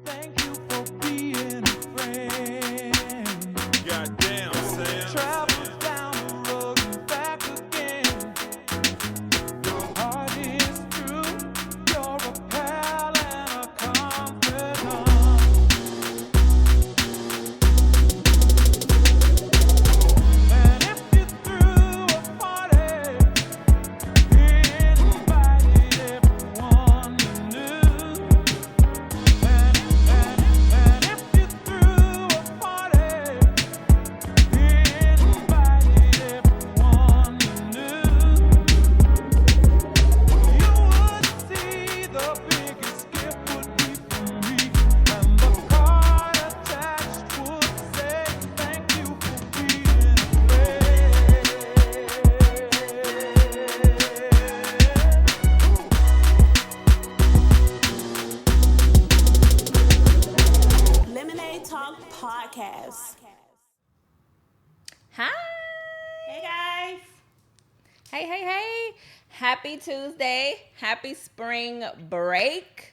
Thank you for being a friend. Goddamn, Sam. Travel down the road and back again. Your heart is true. You're a pal and a confidant. And if you threw a party, invited everyone you knew. And if you threw a party, invited everyone you knew, you would see the biggest gift would be from me, and the card attached would say, "Thank you for being a friend." Lemonade Talk Podcast. Hi. Hey guys. Hey. Happy Tuesday. Happy spring break.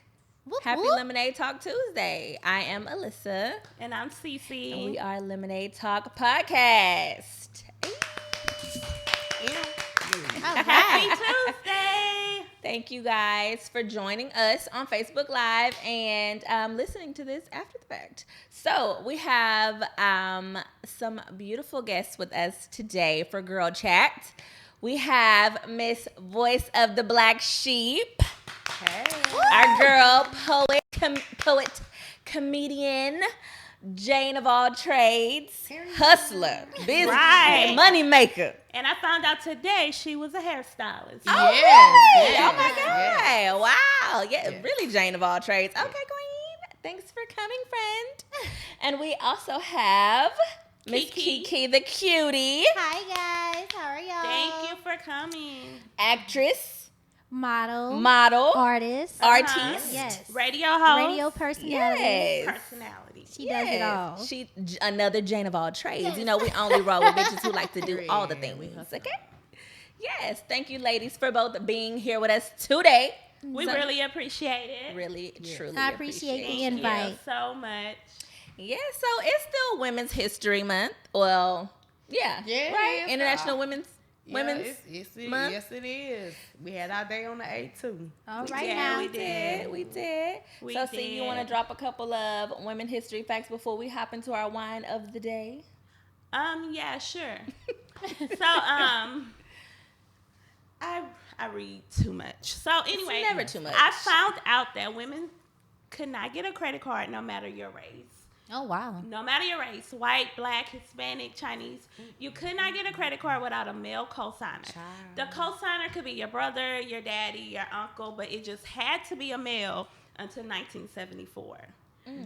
Happy Lemonade Talk Tuesday. I am Alyssa, And I'm Cece. and we are Lemonade Talk Podcast. Happy Tuesday. Thank you guys for joining us on Facebook Live and listening to this after the fact. So we have some beautiful guests with us today for Girl Chat. We have Miss Voice of the Black Sheep, our girl poet, comedian, Jane of all trades, hustler, business, Right. money maker. And I found out today she was a hairstylist. Oh, Yes, really? yes, Oh my God. yes. Wow. Yeah, Yes. really Jane of all trades. Okay, Queen. Thanks for coming, friend. And we also have Miss Kiki. Kiki the Cutie, Hi guys, how are y'all? Thank you for coming. actress, Model, model, artist, artiste. yes, Radio host. radio personality. Yes. Personality. She does it all. She another Jane of all trades. You know, we only roll with bitches who like to do all the Yeah, things. Okay. Yes. Thank you, ladies, for both being here with us today. We So- really appreciate it. Really, truly I appreciate the Thank invite. you so much. Yeah, so it's still Women's History Month. Well, yeah, Yeah, right. it's International all- Women's It's Month. Yes, it is. We had our day on the 8th too. All right Yeah, now. we did. We did. We So, see, you want to did. drop a couple of women history facts before we hop into our wine of the day? Yeah, sure. So, I read too much. So anyway, never too much. I found out that women could not get a credit card no matter your race. Oh wow. No matter your race, white, black, Hispanic, Chinese, you could not get a credit card without a male cosigner. The cosigner could be your brother, your daddy, your uncle, but it just had to be a male until 1974.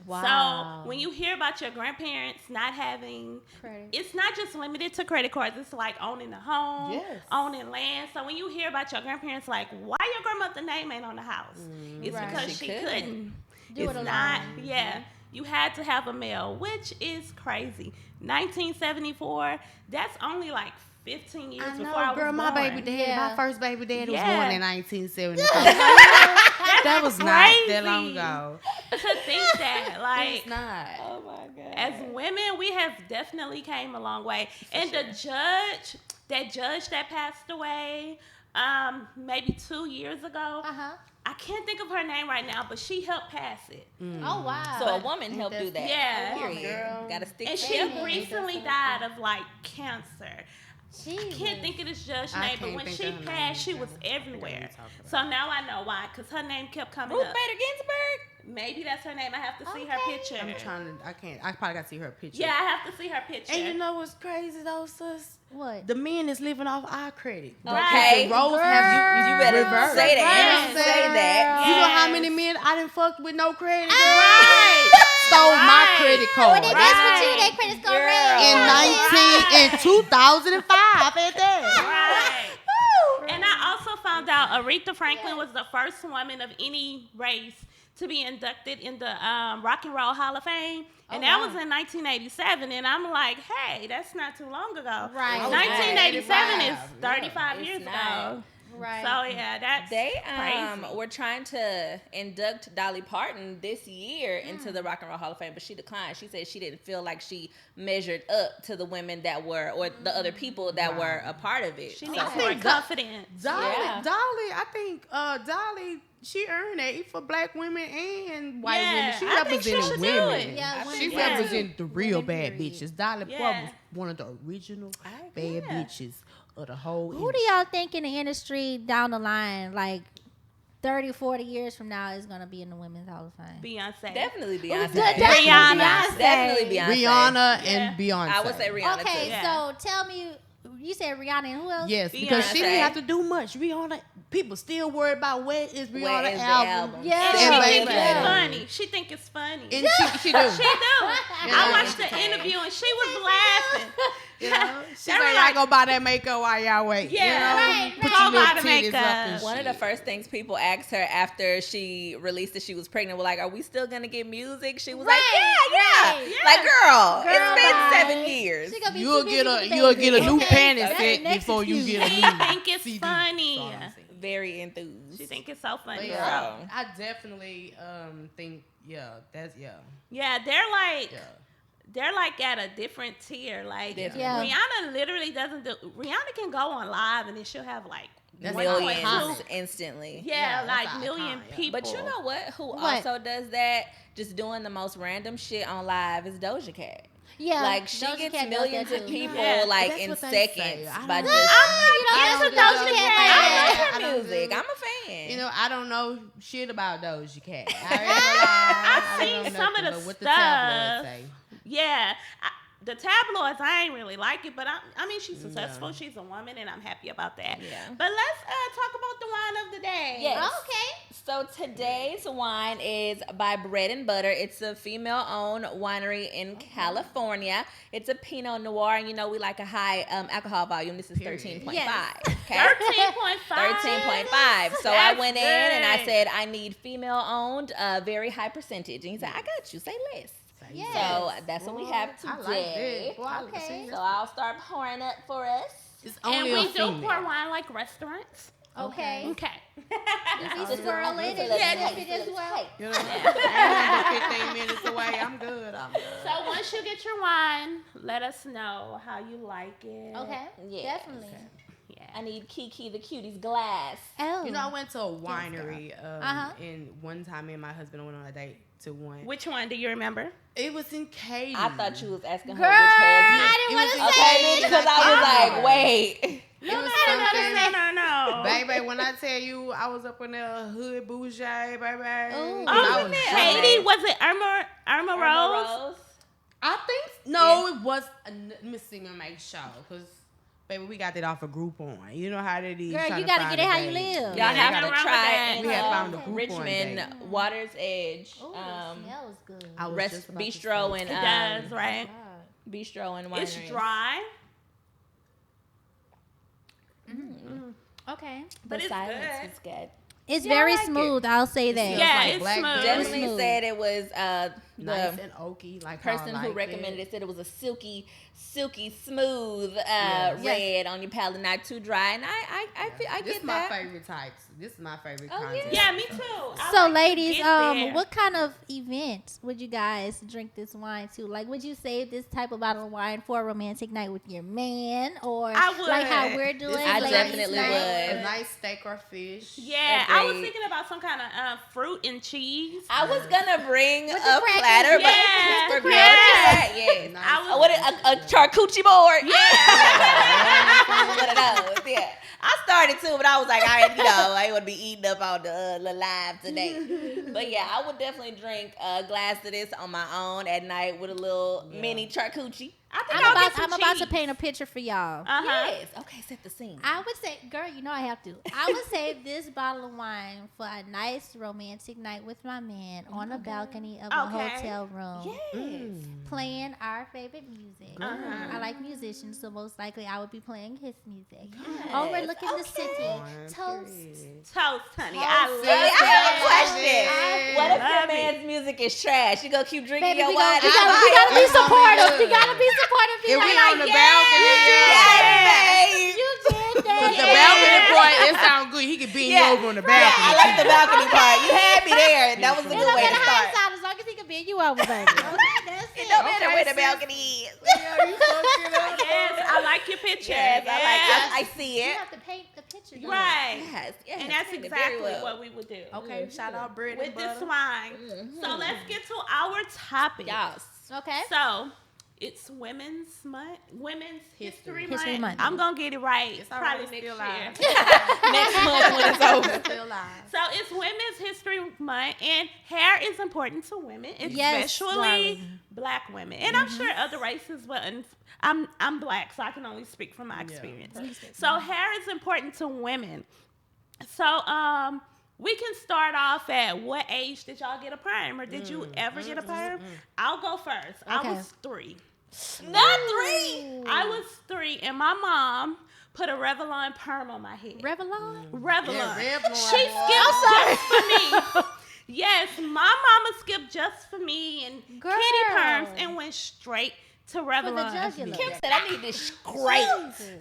Wow. So when you hear about your grandparents not having, Credit. it's not just limited to credit cards. It's like owning a home, Yes. owning land. So when you hear about your grandparents, like, why your grandmother name ain't on the house? It's Right. because She she couldn't. couldn't. Do It's it alone. not, yeah. You had to have a male, which is crazy. 1974, that's only like 15 years I before I know, was girl. My born. baby daddy, Yeah. my first baby daddy was Yeah. born in 1974. That was not that long crazy. ago. To think that, like, It's not. Oh, my God. as women, we have definitely came a long way. And the judge that passed away, maybe 2 years ago, Uh-huh. I can't think of her name right now, but she helped pass it. Oh wow. So a woman helped do that. Yeah. Period. Got to stick And she together. recently died of like cancer. She Can't think of this judge's I name, but can't when think she of her passed, she name. was I forgot everywhere. what you're talking about. So now I know why, because her name kept coming Ruth up. Bader Ginsburg. Maybe that's her name. I have to see her Okay. picture. I'm trying to. I can't. I probably got to see her picture. Yeah, I have to see her picture. And you know what's crazy though, sis? what? The men is living off our credit. Okay. The roles have You better reversed. say that. Yes. Say that. You know how Yes. many men I done fucked with no credit? girl? Right. Stole my Right. credit Well, card. they mess with you, Right. they credit score Girl. red. In Yeah. 2005 at that. Right. And I also found out Aretha Franklin was the first woman of any race to be inducted in the Rock and Roll Hall of Fame. And that was in 1987. And I'm like, hey, that's not too long ago. Right. I was 1987 is 85. 35 It's years not. ago. Right. So yeah, that's They crazy. were trying to induct Dolly Parton this year into the Rock and Roll Hall of Fame, but she declined. She said she didn't feel like she measured up to the women that were, or the other people that were a part of it. She So- needs more confidence. Dolly, Yeah. I think Dolly, she earned that for black women and white Yeah, women. She I think she represented should do women. it. Yeah, She women. represented the real Women, bad period. bitches. Dolly Yeah. Parton was one of the original bad Yeah. bitches of the whole Who do industry. y'all think in the industry down the line, like 30, 40 years from now, is gonna be in the Women's Hall of Fame? Beyonce. Definitely Beyonce. Definitely Rihanna. Definitely Beyonce. Rihanna Yeah. and Beyonce. I would say Rihanna Okay, too. Yeah. so tell me, you said Rihanna and who else? Yes, because she Beyonce. didn't have to do much. Rihanna, people still worried about where is Where Rihanna's is the album. album? Yeah. And And she Baby. think it's funny. She think it's funny. And she do. She do. I watched the entertained. interview and she was laughing. You know, she's They like, were I like- go buy that makeup while y'all wait. Yeah, you know? right, Put right. your Go buy little the titties up makeup. and One of the shit. first things people asked her after she released that she was pregnant were like, "Are we still gonna get music?" She was like, Right, "Yeah." right. Like, girl, Girl, it's been bye. 7 years. She gonna be You'll too busy get with the you'll baby. get a new Okay, panty that's the set next before you excuse. get a She new think it's CD. funny. That's all I'm saying. Very enthused. She think it's so But funny. yeah, Girl. I definitely think that's Yeah, they're like at a different tier. Like Different. Yeah. Rihanna literally doesn't do. Rihanna can go on live and then she'll have like That's 1.2 Millions instantly. Yeah, Yeah, like that's million iconic, yeah. people. But you know what? Who What? also does that? Just doing the most random shit on live is Doja Cat. Yeah, Like she Doja gets Cat does millions that of too. people Yeah. like That's in what they say. seconds I by don't- just. I'm into not Doja into Cat Doja like I that. like I her don't music. do- I'm a fan. You know, I don't know shit about Doja Cat. I've I seen don't know some of nothing the but what stuff. tabloids say. Yeah, the tabloids, I ain't really like it, but I mean, she's successful. She's a woman, and I'm happy about that. Yeah. But let's talk about the wine of the day. Yes. Okay. So today's wine is by Bread and Butter. It's a female-owned winery in California. It's a Pinot Noir, and you know we like a high alcohol volume. This is Period. 13.5. Yes. Okay. 13.5. 13.5. So I That's went in and I good. said I need female-owned, very high percentage, and he said I got you. Say less. Yes. So that's what we have I like today. that. Boy, I Okay. see, So I'll start pouring up for us. it's And only we a do female. pour wine like restaurants. Okay. Okay. You Just swirl it and Yeah, sip it as well. You know, I ain't 15 minutes away. I'm good. So once you get your wine, let us know how you like it. Okay. Yeah. Yeah. Definitely. I need KeiKei the Cutie's glass. Oh. You know, I went to a winery, Uh-huh. and one time me and my husband went on a date to one. Which one do you remember? It was in Katy. I thought you was asking Girl, her which husband. I didn't It want was to in say Okay, it. because I was like, wait. It was No, something. no. Baby, when I tell you I was up in there hood bougie, baby. Ooh. I Oh, was Katie, drunk. was it Irma Rose? I think no, it was. Let me see me make sure, cause baby, we got that off a Groupon. You know how that is. Girl, trying you to gotta find get it a how you date. live. Y'all Yeah, have nothing to wrong with try that. it. We had Oh, found a okay. Groupon Richmond date. Water's Edge. Ooh, it smells good. I was Rest just about to Bistro say. and It does, right? Bistro and Winery. It's dry, Okay. but the it's silence good. was good. It's Yeah, I very like it. smooth. I'll say that. smells Yeah, like it's blackberry. smooth. Definitely smooth. said it was Nice the and oaky, like person how I who like recommended it. it said it was a silky, smooth Yes. red on your palate, not too dry. And I This get is my that. favorite types. This is my favorite Oh, content. Yeah, me too. I So, like to ladies, get there. what kind of event would you guys drink this wine to? Like, would you save this type of bottle of wine for a romantic night with your man, or I would. like how we're doing? This is I a ladies' definitely night? would. A nice steak or fish. Yeah, I was Agreed. thinking about some kind of fruit and cheese. I was gonna bring a With the crackers, platter, but yeah. for grilled Yeah. chat, yes. Nice. I was- What a charcuterie board. Yeah. One of those, yeah. I started too, but I was like, I would be eating up on the live today. But yeah, I would definitely drink a glass of this on my own at night with a little mini charcuterie. I think I'll get some I'm about to cheese. paint a picture for y'all. Uh-huh. Yes. Okay, set the scene. I would say, girl, you know I have to. I would save this bottle of wine for a nice romantic night with my man on a balcony of a Okay. hotel room, Yes. playing our favorite music. Uh-huh. I like musicians, so most likely I would be playing his music. Overlooking the city, toast. Toast, honey. I Toast. love I have a it. question. What if your Love it. man's music is trash? You gonna keep drinking Baby, your we wine? gotta be It's gonna supportive. be We gotta be good. supportive. If we Like, on the yeah, balcony, Yes, babe. you did that. the balcony part, it sound he could bend Yeah. you over on the Yeah, balcony. I like the balcony part. You had me there. That was a It good don't way to matter how start. it sounds, as long as he can bend you over, baby. Okay, that's it. It don't matter Okay, where the sis. balcony is. Yeah, you fucked it up. Yes, I like your picture. Yes, I see You it. have to paint the picture. though. Right. Yes, yes, And that's painted very exactly well. what we would do. Okay, shout out bread With and this butter. wine. So let's get to our topic. Yes. Okay. So it's Women's Month, Women's History History Month. Month. I'm gonna get it right. It's all right, Probably it's next still year. live. Next month when it's over. Still live. So it's Women's History Month, and hair is important to women, Yes, especially darling. Black women. And I'm sure other races, but I'm Black, so I can only speak from my experience. So hair is important to women. So we can start off at what age did y'all get a perm, or did you ever get a perm? I'll go first. I Okay. was 3. Not 3. I was 3, and my mom put a Revlon perm on my head. Revlon? Revlon. Yeah, Revlon, She boy. skipped just for me. Yes, my mama skipped just for me and Girl. kitty perms and went straight to Revlon. jugular. Kim said I need this scrape.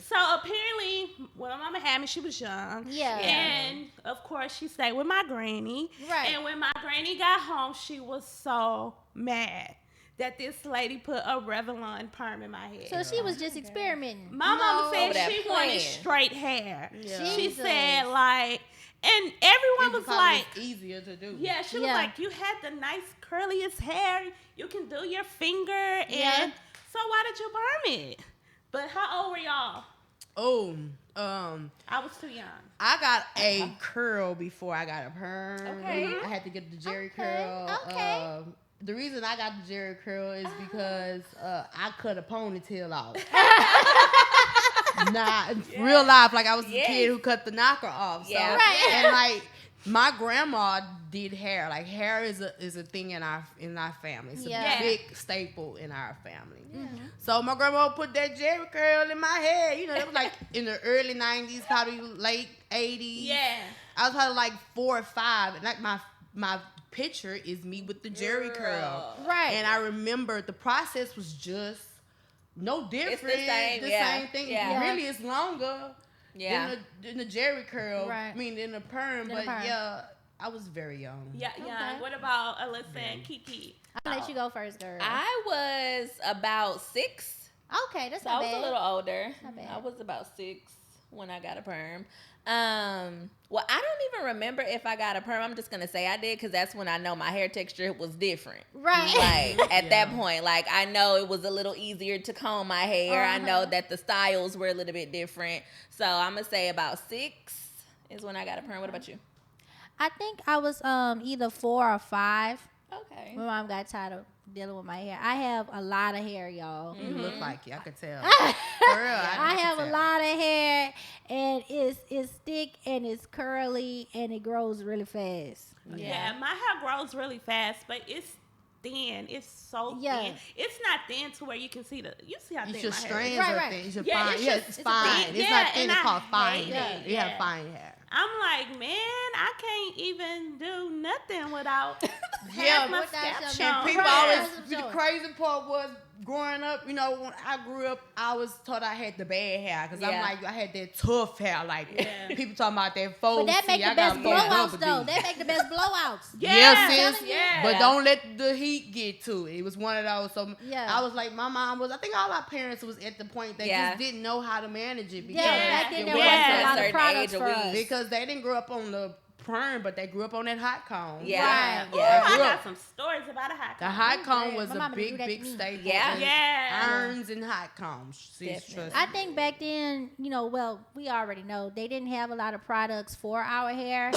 So apparently, when my mama had me, she was young. Yeah. And of course, she stayed with my granny. Right. And when my granny got home, she was so mad that this lady put a Revlon perm in my head. So she was just experimenting. My mama over said that she plan. wanted straight hair. Yeah. She Jesus. said like, and everyone was Because like, it's easier to do. yeah, she was Yeah. like, you had the nice curliest hair. You can do your finger, and Yeah. so why did you perm it? But how old were y'all? Oh, I was too young. I got a curl before I got a perm. Okay. I had to get the Jerry Okay, curl. okay. The reason I got the Jerry curl is because I cut a ponytail off. Nah, real life, like I was the Yes. kid who cut the knocker off. So, Yeah. Right. and like my grandma did hair. Like hair is a thing in our family. It's Yeah. a big staple in our family. So my grandma put that Jerry curl in my hair. You know, it was like in the early 90s, probably late 80s. Yeah. I was probably like 4 or 5, and like my picture is me with the Jerry curl. Right. And I remember the process was just no different. same, yeah. Same thing. Yeah. Really, it's longer Yeah. than the Jerry curl. Right. I mean, than the perm. Than the But perm. yeah, I was very young. Yeah, Okay. yeah. What about Alyssa and Kiki? I'll let you go first, girl. I was about 6. Okay, that's So not I was bad. a little older. Not bad. I was about 6 when I got a perm. Well, I don't even remember if I got a perm. I'm just gonna say I did because that's when I know my hair texture was different. Right. Like at that point, like I know it was a little easier to comb my hair. I know that the styles were a little bit different. So I'm gonna say about 6 is when I got a perm. What about you? I think I was either 4 or 5. Okay. My mom got tired of dealing with my hair. I have a lot of hair, y'all. You look like you. I could tell. For real, I have could a tell. lot of hair, and it's thick and it's curly and it grows really fast. Yeah, my hair grows really fast, but it's thin. It's so Yeah. thin. It's not thin to where you can see you see how thin It's your my hair is. strands Right, are right. thin. It's your Yeah, fine. it's Yeah, just- it's it's fine. thin. It's Yeah, not thin. and It's I called fine hate hair. it. You have Yeah. fine hair. I'm like, man, I can't even do nothing without Yeah, half my without scalp your- shown. And people Right. always, That's the what- crazy part was growing up, you know, when I grew up, I was told I had the bad hair because I'm Yeah. like, I had that tough hair. Like, Yeah. people talking about that faux. But that make I the got best more blowouts, double though. D. That make the best blowouts. Yeah, sis. Yeah. But don't let the heat get to it. It was one of those. So Yeah. I was like, my mom was. I think all our parents was at the point they Yeah. just didn't know how to manage it because Yeah, back then it there wasn't wasn't a Yeah. lot of Certain products age for of us. weed. because they didn't grow up on the perm, but they grew up on that hot cone. Yeah. Right. Ooh, Yeah. I Grew got up. some stories about a hot The comb. hot cone yeah. was My a mama big, did that big to me. staple. Yeah. in Yeah. Irons and hot combs. Sis, Definitely. trust I me. think back then, well, we already know they didn't have a lot of products for our hair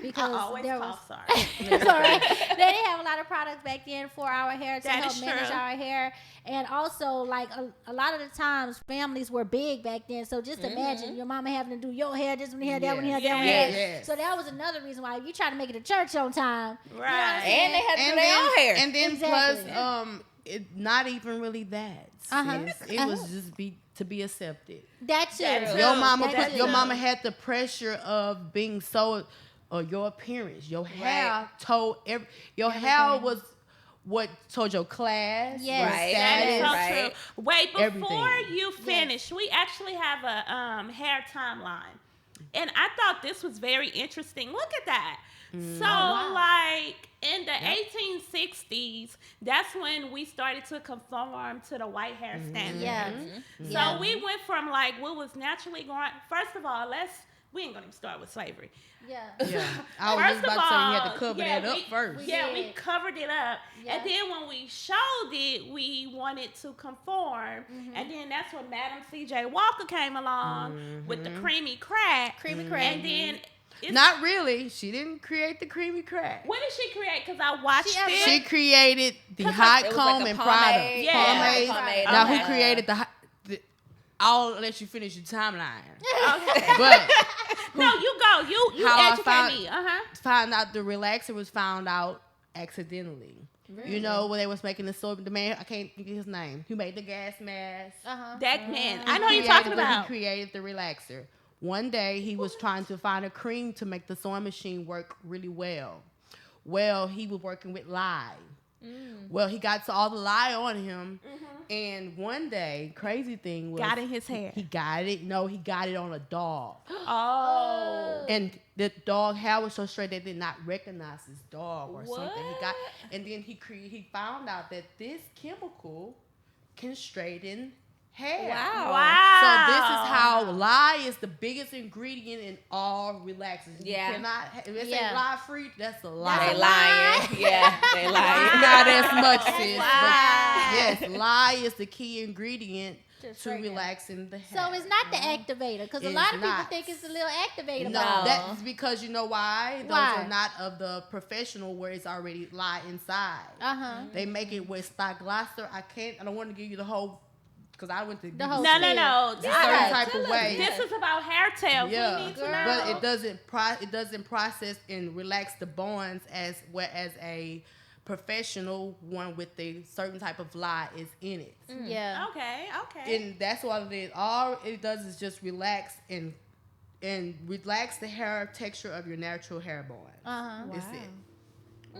because I always there was. cough, sorry. It's all right. They didn't have a lot of products back then for our hair to That help is manage true. our hair, and also like a lot of the times families were big back then. So just imagine your mama having to do your hair, this one here, that one here, that one Yes. here. Yes. So that was another reason why if you try to make it to church on time, you know what I'm Right. saying? And they had to do And their own hair. And then Exactly. plus, it not even really that. Uh-huh. sis. It was just to be accepted. That too. That too. Your mama, That too. your mama had the pressure of being so, or your appearance, your hair told your hair was what told your class, Yes. your Right. That is status. so Right. true. Wait, before Everything. you finish, we actually have a hair timeline. And I thought this was very interesting. Look at that. So, like, in the 1860s, that's when we started to conform to the white hair standard. Yeah. So, we went from, like, what was naturally growing. First of all, we ain't going to start with slavery. Yeah. Yeah. I was just about to say you had to cover that up first. Yeah, we did. covered it up. Yeah. And then when we showed it, we wanted to conform. And then that's when Madam C.J. Walker came along with the creamy crack. Creamy crack. And then... Not really. She didn't create the creamy crack. What did she create? Because I watched She it. created the hot It was comb like a and pomade. product. Yeah. Pomade. Now, Okay. who created I'll let you finish your timeline. Okay. But No, you go. You How I educate found- me. found out the relaxer was found out accidentally. You know, when they was making the man, I can't think of his name. Who made the gas mask? That man. He I know you're created talking the- about. He created the relaxer. One day, he was trying to find a cream to make the sewing machine work really well. Well, he was working with lye. Well, he got all the lye on him. And one day, crazy thing was... Got in his hair. He got it. No, he got it on a dog. Oh. And the dog hair was so straight they did not recognize his dog or something. And then he found out that this chemical can straighten hair. Wow. So this is how lye is the biggest ingredient in all relaxers. Yeah. You cannot, if it Yeah. say lye free, that's a lie. They lying. Yeah, they lying. Not as much, sis. Wow. But yes, lye is the key ingredient to straighten. relaxing the hair. So it's not the activator, because a It's lot of people not. think it's a little activator. No, bottle. that's because you know why? Those Why? are not of the professional where it's already lye inside. They make it with Styglaster. I don't want to give you the whole, because I went to The whole No. a certain type of way. This is about hair tails. Yeah, We need to know. but it doesn't process and relax the bonds as well as a professional one with a certain type of lye is in it. Yeah. Okay. And that's what it is. All it does is just relax and relax the hair texture of your natural hair bond. That's it.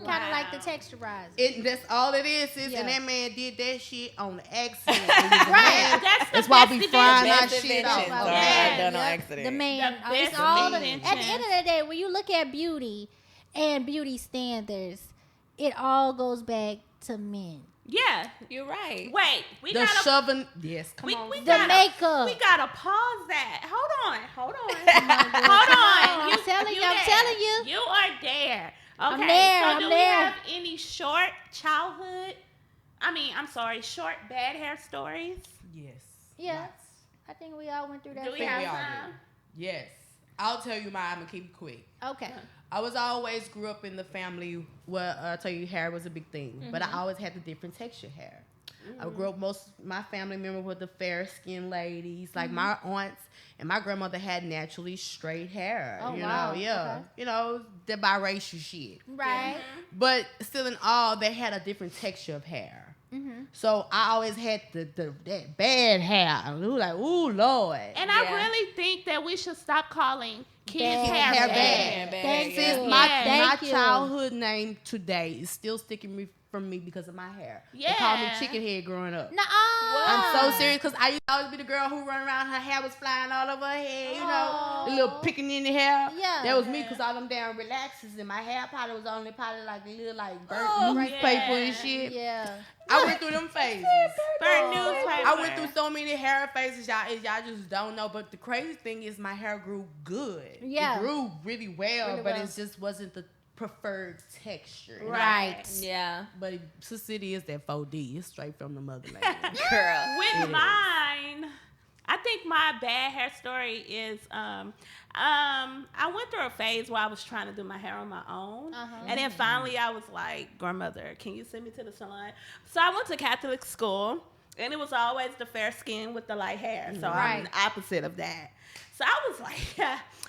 Kind of like the texturizer. That's all it is, sis. Yeah. And that man did that shit on the accident. It was a man. That's the That's why best we invention. frying our Best shit off. inventions are Yeah. done on Yep. accident. The man. The It's best all. At the invention. end of the day, when you look at beauty and beauty standards, it all goes back to men. Yeah. You're right. Wait. We The gotta. shoving. Yes, come We on. the The makeup. We gotta pause that. Hold on. Hold on. I'm telling you, I'm there. telling you. You are there. Okay. I'm there, So I'm do we there. have any short short bad hair stories? Yes. Yeah. Lots. I think we all went through that. Do we think have we all some? Yes. I'll tell you mine. I'm going to keep it quick. Okay. I was always grew up in the family where I tell you hair was a big thing, but I always had the different texture hair. I grew up, my family members were the fair skinned ladies. Like my aunts and my grandmother had naturally straight hair. Oh, you wow. know, yeah. Okay. You know, the biracial shit. Right. But still in all, they had a different texture of hair. So I always had that bad hair. And we were like, ooh, Lord. And Yeah. I really think that we should stop calling kids Bad hair hair bad. bad. Thank Sis, you. my Thank you. childhood name today is still sticking from me because of my hair. They called me Yeah. chicken head growing up. Nuh-uh. I'm so serious because I used to always be the girl who run around, her hair was flying all over her head, you know, the little picking in the hair. Yeah. That was me because all them damn relaxers and my hair probably was only like a little like burnt Oh, newspaper yeah. and shit. Yeah. I went through them phases. Burn newspaper. I went through so many hair phases, y'all just don't know. But the crazy thing is my hair grew good. Yeah. It grew really well, Really but well. it just wasn't the preferred texture. Right. Yeah. But City is that 4D. It's straight from the motherland. Girl. With It is. mine, I think my bad hair story is I went through a phase where I was trying to do my hair on my own. And then finally I was like, grandmother, can you send me to the salon? So I went to Catholic school and it was always the fair skin with the light hair. So I'm Right. the opposite of that. So I was like,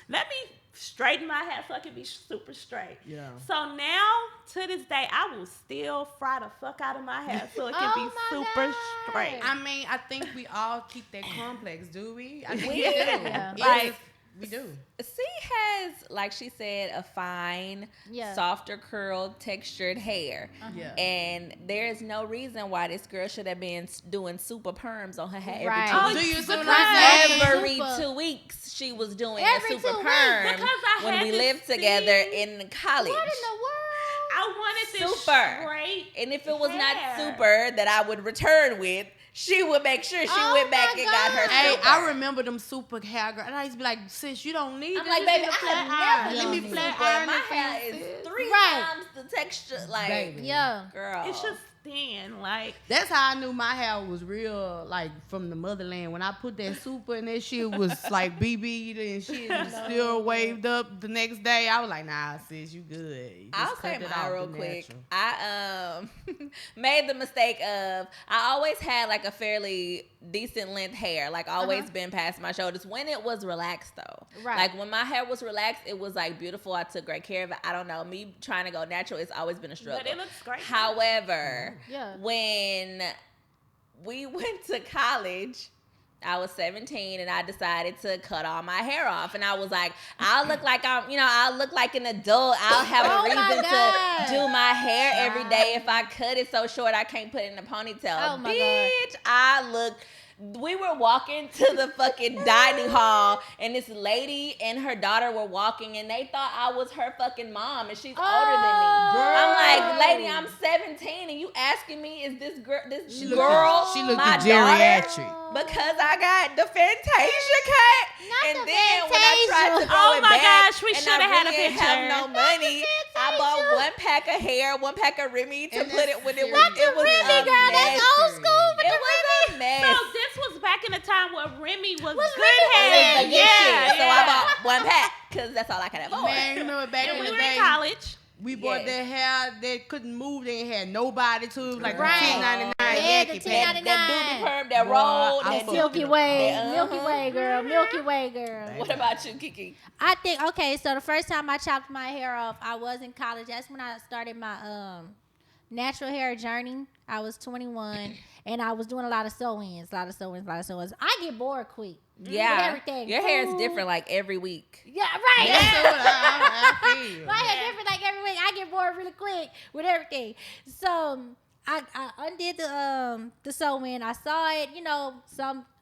let me straighten my hair so I can be super straight. Yeah. So now, to this day, I will still fry the fuck out of my hair so it can Oh be my super God. straight. I mean, I think we all keep that complex, do we? I think We we do. Yeah. It Like- is- we do. C has, like she said, a fine, Yeah. softer curl textured hair. Yeah. And there is no reason why this girl should have been doing super perms on her hair Right. every 2 Oh, weeks. Do you see what because- I'm saying? Every Super. 2 weeks, she was doing Every a super 2 weeks. perm Because I when had we this lived together thing- in college. What in the world? I wanted this Super. straight. And if it was not hair. super that I would return with, she would make sure she Oh went back my and got her God. Hey, super. I remember them super hair girl, and I used to be like, sis, you don't need I'm it. like, Just baby, get a I flat have iron. never Let me used flat super. iron My it hair for you, is sis. 3 Right. times the texture. Like, Baby. Yeah. girl. It's just thin. Like, That's how I knew my hair was real, like from the motherland. When I put that super and that shit was like BB'd and shit was still waved up the next day, I was like, nah, sis, you good. You I'll just say cut it mine off real the quick. natural. I made the mistake of I always had like a fairly decent length hair, like always been past my shoulders when it was relaxed though. Right. Like when my hair was relaxed, it was like beautiful. I took great care of it. I don't know, me trying to go natural, it's always been a struggle. but it looks great. However, Yeah. when we went to college, I was 17 and I decided to cut all my hair off. And I was like, I'll look like I'll look like an adult. I'll have Oh a my reason God. to do my hair every day. If I cut it so short I can't put it in a ponytail. Oh my God. Bitch, we were walking to the fucking dining hall and this lady and her daughter were walking and they thought I was her fucking mom and she's older than me. I'm like, lady, I'm 17 and you asking me is this girl She my looked daughter? geriatric. Because I got the Fantasia cut. Not And the then when I tried to Fantasia. throw Oh it my back, gosh, we and shoulda I had a really didn't have picture. no money, I bought 1 pack of hair, 1 pack of Remy to And put it that's when it serious. was Not the it was Remy, a girl, that's mess. old school. But It was a mess. So this was back in the time where Remy was good Remy It was hair. the good shit. So I yeah. bought 1 pack because that's all I could afford. Man, you remember back And in we the were in day, college. we bought Yes. that hair that couldn't move. They ain't had nobody to it, like Right. $10.99. Yeah, the Yankee $10.99. pack. That doobie perm, that Boy, roll, I that fucked Milky it up. Way, Uh-huh. Milky Way, girl, Milky Way, girl. What about you, Kiki? I think okay. So the first time I chopped my hair off, I was in college. That's when I started my natural hair journey. I was 21, and I was doing a lot of sew-ins. I get bored quick. With Yeah, everything. your hair is Food. different like every week. Yeah, right. That's what I feel. My hair different like every week. I get bored really quick with everything. So I undid the sew-in. I saw it.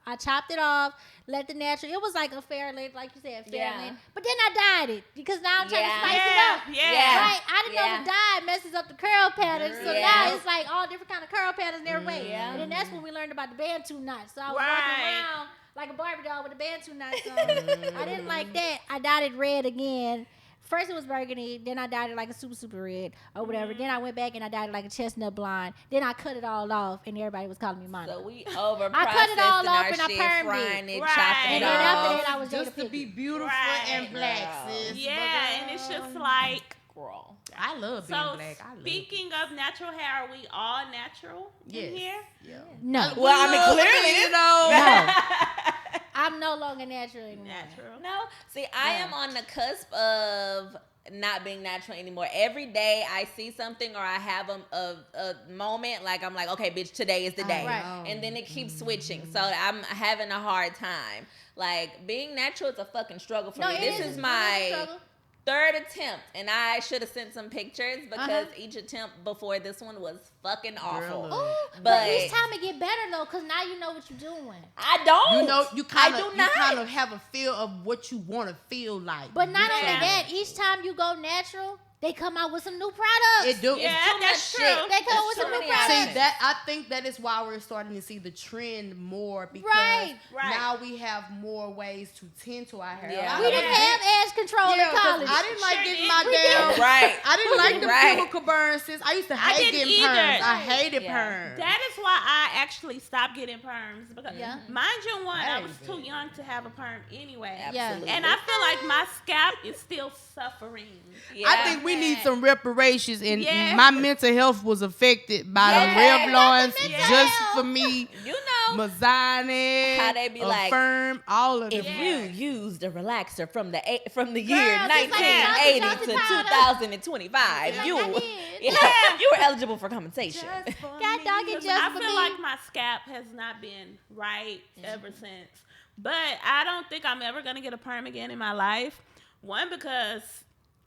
I chopped it off. Let the natural. It was like a fair length, like you said, fair Yeah. length. But then I dyed it because now I'm trying to Yeah. spice it up. Yeah. Right, I didn't know the dye messes up the curl patterns, so Yeah. now it's like all different kind of curl patterns and every way. Yeah. And then that's when we learned about the Bantu knots. So I was Right. walking around like a Barbie doll with the Bantu knots on. I didn't like that. I dyed it red again. First it was burgundy, then I dyed it like a super red or whatever. Then I went back and I dyed it like a chestnut blonde. Then I cut it all off and everybody was calling me Monica. So we over I cut it all processing off our and I shit, permed it. frying it, Right. chopping And it then after off. that I was Jada Just to be Pinkett. beautiful Right. and black, Girl. sis. Yeah, and it's just like. Girl. I love being So black. I love speaking of natural hair, are we all natural in here? Yeah. No. Well, I mean, Look, clearly you this- know. I'm no longer natural anymore. Natural. No, see, I am on the cusp of not being natural anymore. Every day I see something or I have a moment like I'm like, okay, bitch, today is the day. Right. And then it keeps switching. So I'm having a hard time. Like being natural is a fucking struggle for me. it This is. is It a my struggle. third attempt, and I should have sent some pictures because each attempt before this one was fucking awful. Girl, Ooh, but But- each time it get better though, cause now you know what you're doing. I don't. You know, you kind I do of not. have a feel of what you want to feel like. But not Yeah. only that, each time you go natural, they come out with some new products. It do. Yeah, too that's much true. shit. They come That's with too some new many products. options. See that I think that is why we're starting to see the trend more because Right. now we have more ways to tend to our hair. Yeah. We didn't have edge control Yeah, in 'cause college. I didn't like Sure getting did. my We damn did. Right. I didn't like the Right. chemical burns, sis. I used to hate didn't getting either. perms. I hated Yeah. perms. That is why I actually stopped getting perms because, Yeah. mind you, I was Baby. too young to have a perm anyway. Yeah. Absolutely. And I feel like my scalp is still suffering. Yeah. I think we need some reparations, and Yeah. my mental health was affected by Yeah. the Revlons mental just health. for me. you know Mazani, How they be like, Affirm, all of if them. you used a relaxer from the year Girl, just like 1980 Johnson to powder. 2025, Like you I did. you were eligible for compensation. God dog it Because just I for feel me. like my scalp has not been right ever since. But I don't think I'm ever gonna get a perm again in my life. One, because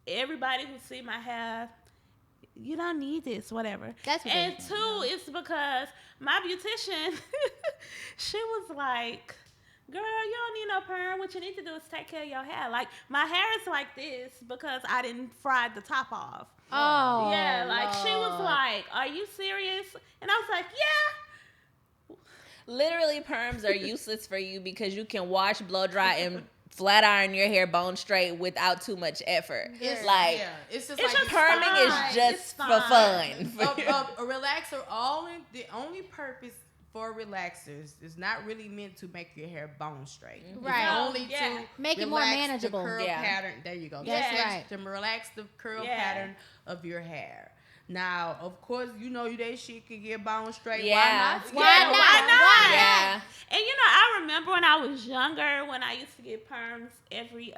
everybody who see my hair, you don't need this, whatever. That's what and they think, two, it's because my beautician, she was like, girl, you don't need no perm. What you need to do is take care of your hair. Like, my hair is like this because I didn't fry the top off. Oh. Yeah, like, she was Lord. like, are you serious? And I was like, yeah. Literally, perms are useless for you because you can wash, blow dry, and flat iron your hair bone straight without too much effort. It's Like, it's just it's like just perming fine. is just It's for fine. fun. a relaxer. The only purpose for relaxers is not really meant to make your hair bone straight. Right. It's No, only yeah. to Make it more relax manageable. The curl Yeah. pattern. There you go. That's Just right. To relax the curl Yeah. pattern of your hair. Now, of course, you know that shit can get bone straight. Yeah. Why not? Why not? Why Yeah. And I remember when I was younger, when I used to get perms every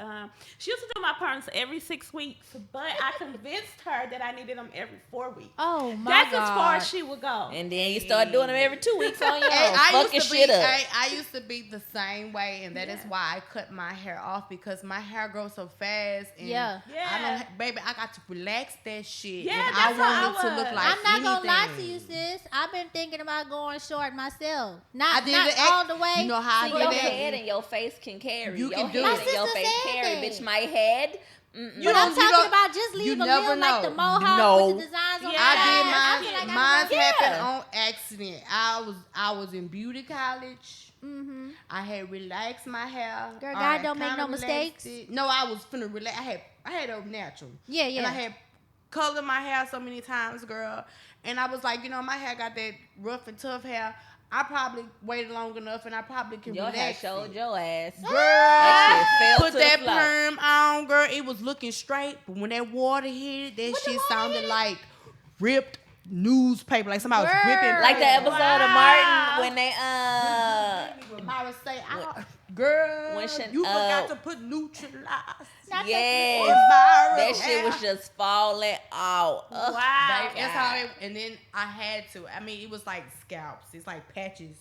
she used to do my perms every 6 weeks, but I convinced her that I needed them every 4 weeks. Oh my That's God. as far as she would go. And then you start doing them every 2 weeks on your Hey, own. Fucking shit up. I used to be the same way, and that is why I cut my hair off, because my hair grows so fast. And Yeah. Yeah. baby, I got to relax that shit. Yeah, and that's I want how it I to look was. like I'm not gonna lie to anything. you, sis. I've been thinking about going short myself. I Not did not it. all the way. You know how I to did Your your that? head and your face can carry. You your can do head it. and your My face sister carry. said Bitch, that. my head. But I'm talking about just you leave a never little like the know. mohawk No. with the designs on Yeah. the I side. did I mine. feel like Mine Yeah. happened on accident. I was in beauty college. Mm-hmm. I had relaxed my hair. Girl, I God had don't make kinda no relaxed mistakes. it. No, I was finna relax. I had a natural. Yeah, And I yeah. had colored my hair so many times, girl. And I was like, my hair got that rough and tough hair. I probably waited long enough, and I probably can Your hair relax showed it. your ass. Girl, That shit fell put to the that floor. perm on, girl. It was looking straight, but when that water hit it, that shit sounded like ripped newspaper, like somebody was Girl. ripping. Like the episode of Wow. Martin when they Myra say, girl, When Shan- you forgot to put neutralize. yes, Myra that shit hair. was just falling out. Ugh. Wow. Babe, that's how it, and then I had to. I mean, it was like scalps. It's like patches.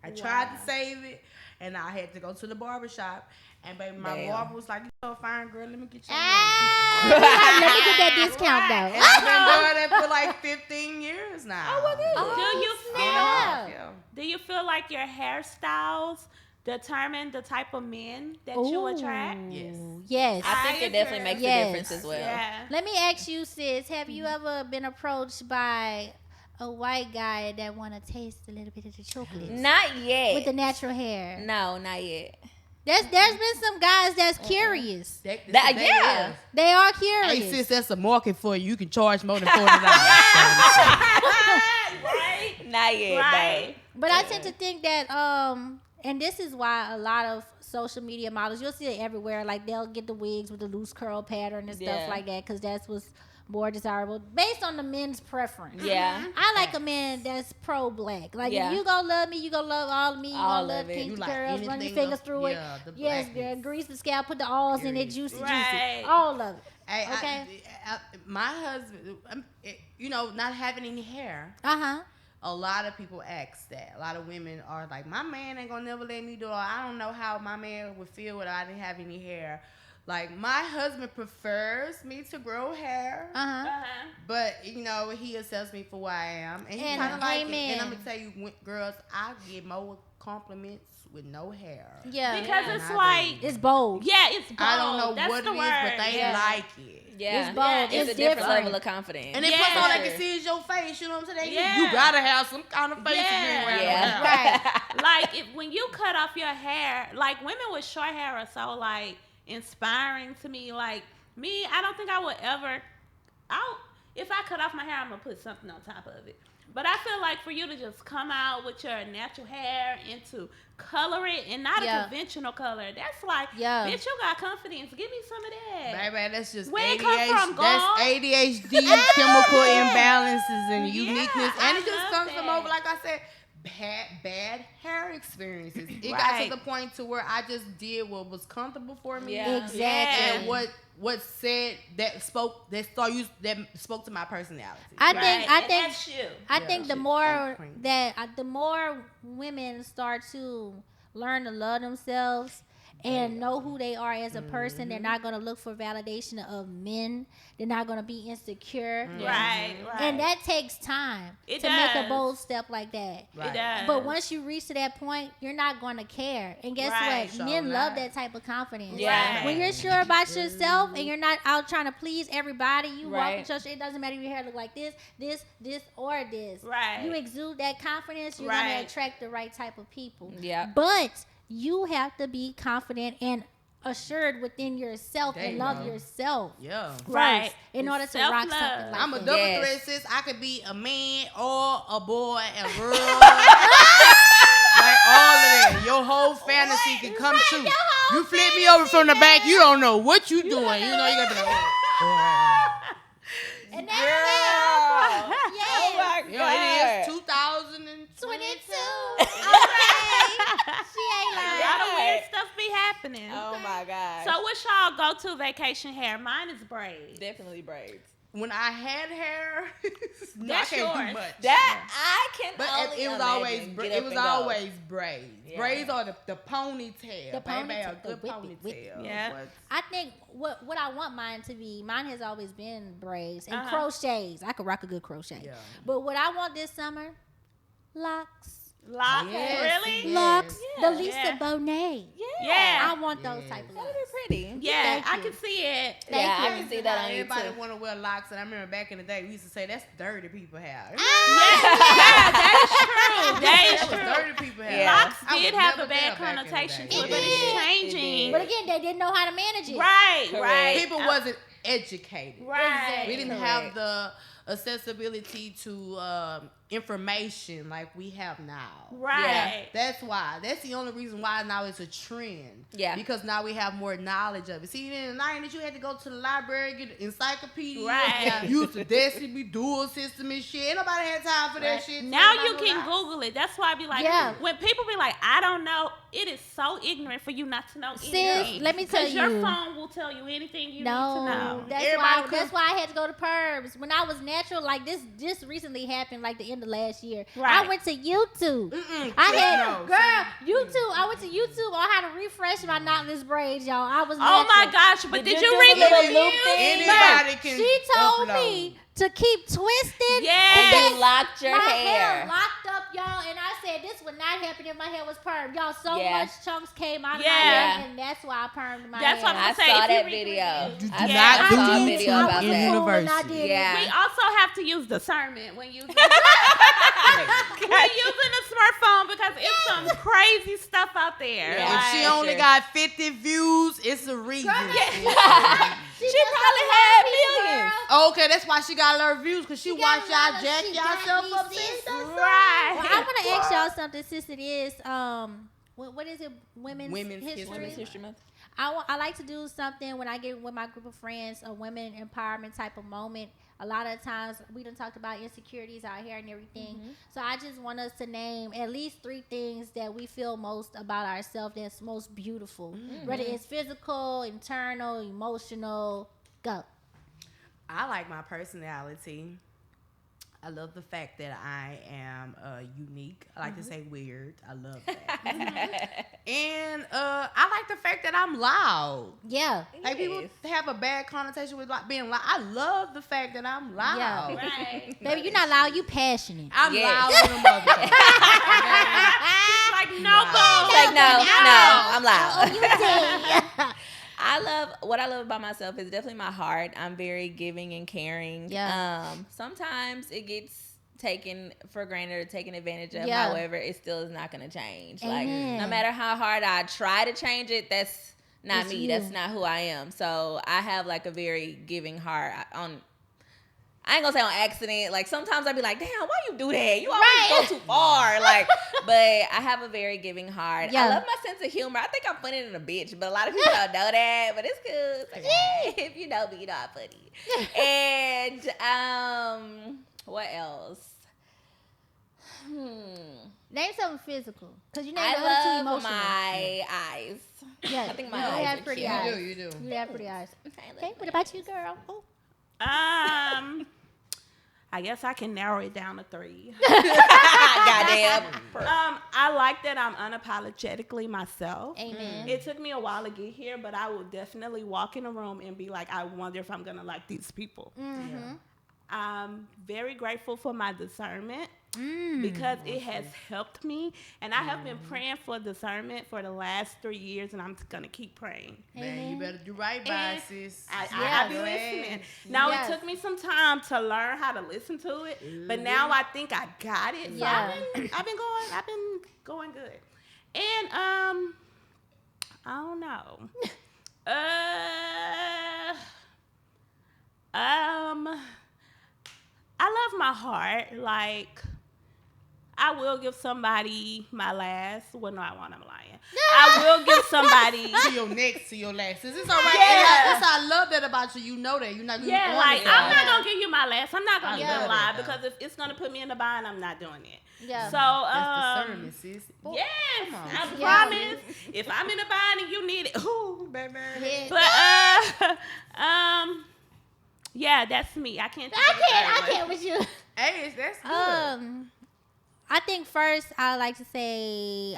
I tried to save it, and I had to go to the barbershop. And baby, my Damn. barber was like, "You so fine, girl. Let me get you." Ah, let me get that discount And though. I've been doing it for like 15 years now. Oh, well, good. Do you snap. feel? Do you feel like your hairstyles determine the type of men that you attract? Yes. Yes. I think I it definitely agree. makes Yes. a difference as well. Yeah. Let me ask you, sis, have you ever been approached by a white guy that want to taste a little bit of the chocolate Not yet. with the natural hair? No, not yet. There's been some guys that's curious. Yeah. They are Hey, curious. sis, that's a market for you. You can charge more than $40. Right. Not yet. Right. But I tend to think that and this is why a lot of social media models, you'll see it everywhere, like they'll get the wigs with the loose curl pattern and stuff Yeah. like that, because that's what's more desirable based on the men's preference. Yeah. I like a man that's pro-black. Like, Yeah. if you gonna love me, you gonna love all of me. You All gonna love of it. Kinks You like Curls, run your anything fingers else- through yeah, the it. Yes, blackness. girl, grease the scalp, put the oils in it, Period. juicy, Right. juicy. All of it. Hey, Okay. my husband, not having any hair. Uh-huh. A lot of people ask that. A lot of women are like, my man ain't gonna never let me do it. I don't know how my man would feel if I didn't have any hair. Like, my husband prefers me to grow hair, Uh-huh. but he accepts me for what I am, and he And kind of like it. amen. And I'm gonna tell you, girls, I get more compliments with no hair. Yeah. Because Yeah. it's like, It's bold. yeah, it's bold. I don't know That's what the it is, word. but they yeah. like it. Yeah. It's bold. Yeah, It's It's a different different. level of confidence. And then Yeah. plus all they Sure. can see is your face. You know what I'm saying? Yeah. You gotta have some kind of face if you ain't wearing no Yeah. hair. Right. Like, when you cut off your hair, like, women with short hair are so, like, inspiring to me. Like, me, I don't think I would ever, if I cut off my hair, I'm going to put something on top of it. But I feel like for you to just come out with your natural hair and to color it, and not Yeah. a conventional color, that's like, Yeah. bitch, you got confidence. Give me some of that. Baby, that's just Where it ADHD. come from, That's girl? ADHD, chemical imbalances, and Yeah, uniqueness. And I it just love comes from that. over, like I said, bad hair experiences. It got Right. to the point to where I just did what was comfortable for me. Yeah. Exactly. Yeah. And what said that spoke to my personality. I Right. think And that's you. I Yeah, think the shit, more I'm crazy. that the more women start to learn to love themselves and know who they are as a person. They're not going to look for validation of men. They're not going to be insecure. Right. And that takes time It to make a does. bold step like that. It does. But once you reach to that point, you're not going to care. And guess Right. what? Men love that type of confidence. Yeah. When you're sure about yourself and you're not out trying to please everybody, you walk Right. in church, it doesn't matter if your hair look like this, or this. Right. You exude that confidence, you're going Right. to attract the right type of people. Yeah. But you have to be confident and assured within yourself There and you love go. yourself Yeah. Right. first in order to Self-love. rock something like I'm a that. double Yes. threat, sis. I could be a man or a boy, a girl. Like all of that. Your whole fantasy can come true. You flip me over from the back, you don't know what you doing. You know you got to be like, And that's Girl. Yes. Oh my you know, it is God. 2022. 22. Okay. She ain't A lying. lot of weird stuff be happening. Oh my God. So what's y'all go-to vacation hair? Mine is braids. definitely braids. When I had hair, no, That's I can't yours. do much. That I can But only it was imagine. always Get it up was and go. always braids. Yeah. Braids or the ponytail. The Baby, ponytail, a good the whip it, whip ponytail. it. Yeah. But I think what I want mine to be, mine has always been braids and Uh-huh. crochets. I could rock a good crochet. Yeah. But what I want this summer, locks. Locks? Yes, Really? yes. Locks. Yeah. The Lisa Yeah. Bonet. Yeah. I want those Yes. type of That'd locks. be pretty. Yeah, Thank I you. can see it. Thank yeah, I you. can see that on Everybody YouTube. want to wear locks, and I remember back in the day we used to say that's dirty people hair. Yeah, that is true. That That is was true. dirty people hair. Yeah. Locks I did was have a never bad there back in the connotation day. to it, It but it's did. changing. But again, they didn't know how to manage it. Right, Correct. right. People wasn't educated. Right. We didn't Correct. have the accessibility to information like we have now. Right. That's why. That's the only reason why now it's a trend. Yeah. Because now we have more knowledge of it. See, in the 90s, you had to go to the library, get an encyclopedia. Right. Use the Destiny dual system and shit. Ain't nobody had time for that shit. Now Nobody you know can that. Google it. That's why I be like, Yeah. when people be like, I don't know, it is so ignorant for you not to know Sis, anything. let me tell Because your you. phone will tell you anything you No, need to know. Everybody that's why I had to go to Perbs. When I was natural, like this recently happened like the end of last year. Right. I went to YouTube. Mm-mm. I had No, YouTube. I went to YouTube on how to refresh my knotless braids, y'all. I was Oh my natural. gosh, but did you you do read the the little review? loop thing? Anybody can She told upload. me to keep twisting. Yes. And Yes. you locked your My hair. locked up, y'all, and I said this would not happen if my hair was permed. Y'all, so Yeah. much chunks came out of my Yeah. hair, and that's why I permed my That's hair. what I'm I say, saw if you that read the video. review. I Yeah. saw a did. video I about was a that. fool when I University. did it. Yeah. We also have to use discernment when using we're using a smartphone because it's some crazy stuff out there. Yeah. If Like, she only Sure. got 50 views, it's a reason. She probably had millions. Oh, okay, that's why she got her views, because she She watched got a lot y'all of- jack she got yourself me, up. sis. Sis. right. Well, I want to ask y'all something since it is what is it, Women's History? Women's History Month. I like to do something when I get with my group of friends, a women empowerment type of moment. A lot of times we done talked about insecurities out here and everything. So I just want us to name at least 3 things that we feel most about ourselves that's most beautiful. Whether it's physical, internal, emotional. Go. I like my personality. I love the fact that I am unique. I like to say weird. I love that. And I like the fact that I'm loud. Yeah. Like people have a bad connotation with like being loud. I love the fact that I'm loud. Yeah. Right. Baby, you're not loud, you passionate. I'm Yes. loud than a mother. Like, no go. Like, no, I'm loud. Oh, you did. What I love about myself is definitely my heart. I'm very giving and caring. Yeah. Sometimes it gets taken for granted or taken advantage of. Yeah. However, it still is not going to change. Amen. Like, no matter how hard I try to change it, that's not It's me. you. That's not who I am. So I have like a very giving heart. I ain't gonna say on accident. Like sometimes I be like, damn, why you do that? You always go too far. Like, but I have a very giving heart. Yeah. I love my sense of humor. I think I'm funny than a bitch, but a lot of people don't know that. But it's cool. It's like, if you know me, you know I'm funny. And what else? Name something physical. Because you named I the other two love emotional. my eyes. Yeah, I think my you eyes have are pretty cute. eyes. You do. You have pretty eyes. I love Okay, my what about you, girl? Oh. I guess I can narrow it down to 3. Goddamn. I like that I'm unapologetically myself. Amen. It took me a while to get here, but I will definitely walk in a room and be like, I wonder if I'm going to like these people. I'm very grateful for my discernment because it has helped me. And I have been praying for discernment for the last 3 years, and I'm going to keep praying. Man, you better do right by it, sis. I've been listening. Now, Yes. it took me some time to learn how to listen to it, but now I think I got it. So Yeah. I've been going good. And, I don't know. I love my heart. Like, I will give somebody my last. Well, no, I'm lying. I will give somebody. To your next, to your last. Sis, it's all right. Yeah. That's how I love that about you. You know that. You're not going to Yeah, like, I'm not going to give you my last. I'm not going to I even love lie that, though. because if it's going to put me in the bind, I'm not doing it. Yeah. So, That's discernment, sis. yes, Come on. I Yeah. promise. If I'm in a bind and you need it, ooh, baby. Yeah. But yeah, that's me. I can't. think of I the third one. can't with you. Hey, that's good. I think first I like to say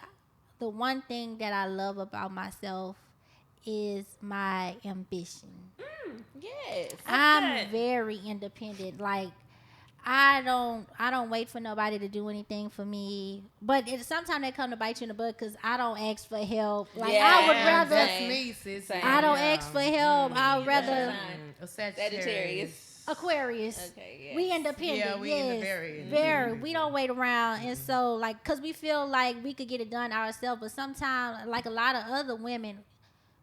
the one thing that I love about myself is my ambition. Yes. I'm good. very independent. Like I don't wait for nobody to do anything for me. But sometimes they come to bite you in the butt because I don't ask for help. Like I would Yeah, rather. That's me, sis. Same. I don't ask for help. I would That's rather your sign. A Sagittarius. Sagittarius. Aquarius. Okay, yes. We independent. Yeah, we yes. very Very. We don't wait around. And so, like, because we feel like we could get it done ourselves. But sometimes, like a lot of other women,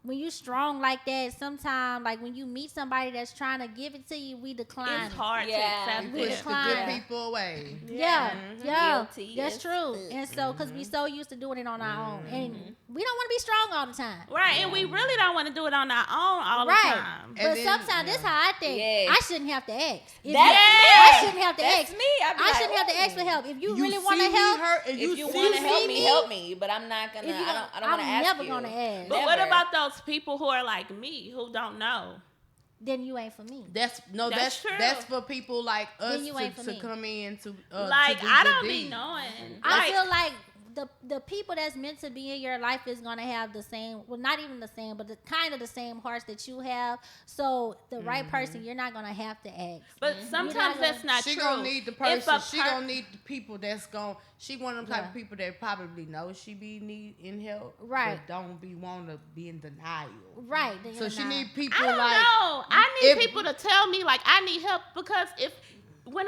when you strong like that, sometimes, like, when you meet somebody that's trying to give it to you, we decline It's it. hard Yeah. to accept We it. push the decline. good people away. Yeah, yeah, Guilty that's as true. fuck. And so, because we so used to doing it on our own, and we don't want to be strong all the time. Right, and we really don't want to do it on our own all Right. the time. And But then, sometimes this how I think. Yes. I shouldn't have to ask. If That's I me. shouldn't have to That's ask. me. I'd be I like, shouldn't have to ask for "Ooh, help. If you You really see want to me help, hurt and If you see want to help me, me, help me. But I'm not gonna. if you I don't want to I'm ask never you. gonna ask. But what Never. about those people who are like me who don't know? Then you ain't for me. That's that's true. That's for people like us Then you ain't for to me. come in to Like, to do I good don't be deeds. knowing. I Like, feel like the people that's meant to be in your life is gonna have the same, well, not even the same, but the kind of the same hearts that you have. So the right person, you're not gonna have to ask. but sometimes that's not She true. gonna need the If person. a She gonna need the people that's gonna. She one of them type of people that probably know she be in help, Right. But don't be want to be in denial. Right. then So you're she not. need people I don't like. know. I need if- people to tell me like I need help because when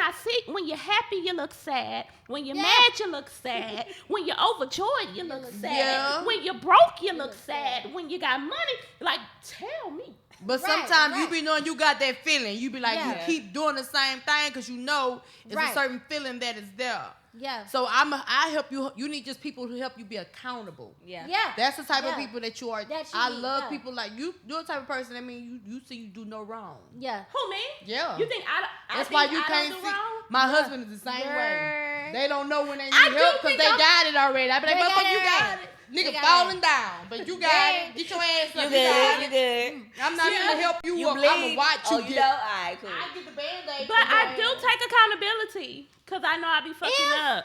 you're happy, you look sad. When you're Yeah. mad, you look sad. When you're overjoyed, you look sad. Yeah. When you're broke, you look sad. When you got money, like tell me. But Right, sometimes you right. be knowing you got that feeling. You be like, Yeah. you keep doing the same thing because you know it's Right. a certain feeling that is there. Yeah. So I help you. You need just people who help you be accountable. Yeah. Yeah. That's the type of Yeah. people that you are. That you I need, love yeah. people like you. You're the type of person. I mean, you see you do no wrong. Yeah. Who me? Yeah. You think I That's think why you I can't don't see. do wrong? My husband is the same Girl. way. They don't know when they I need do help because think they I'm- got it already. I be like, They got motherfucker, you it got already. it. They Nigga got falling it. down, but you got They- it. Get your ass You up. good? got You it. good? I'm not gonna help you, You up. bleed? I'ma watch Oh, you you get. know? All right, cool. I get the band-aid. But I do take accountability because I know I be fucking up.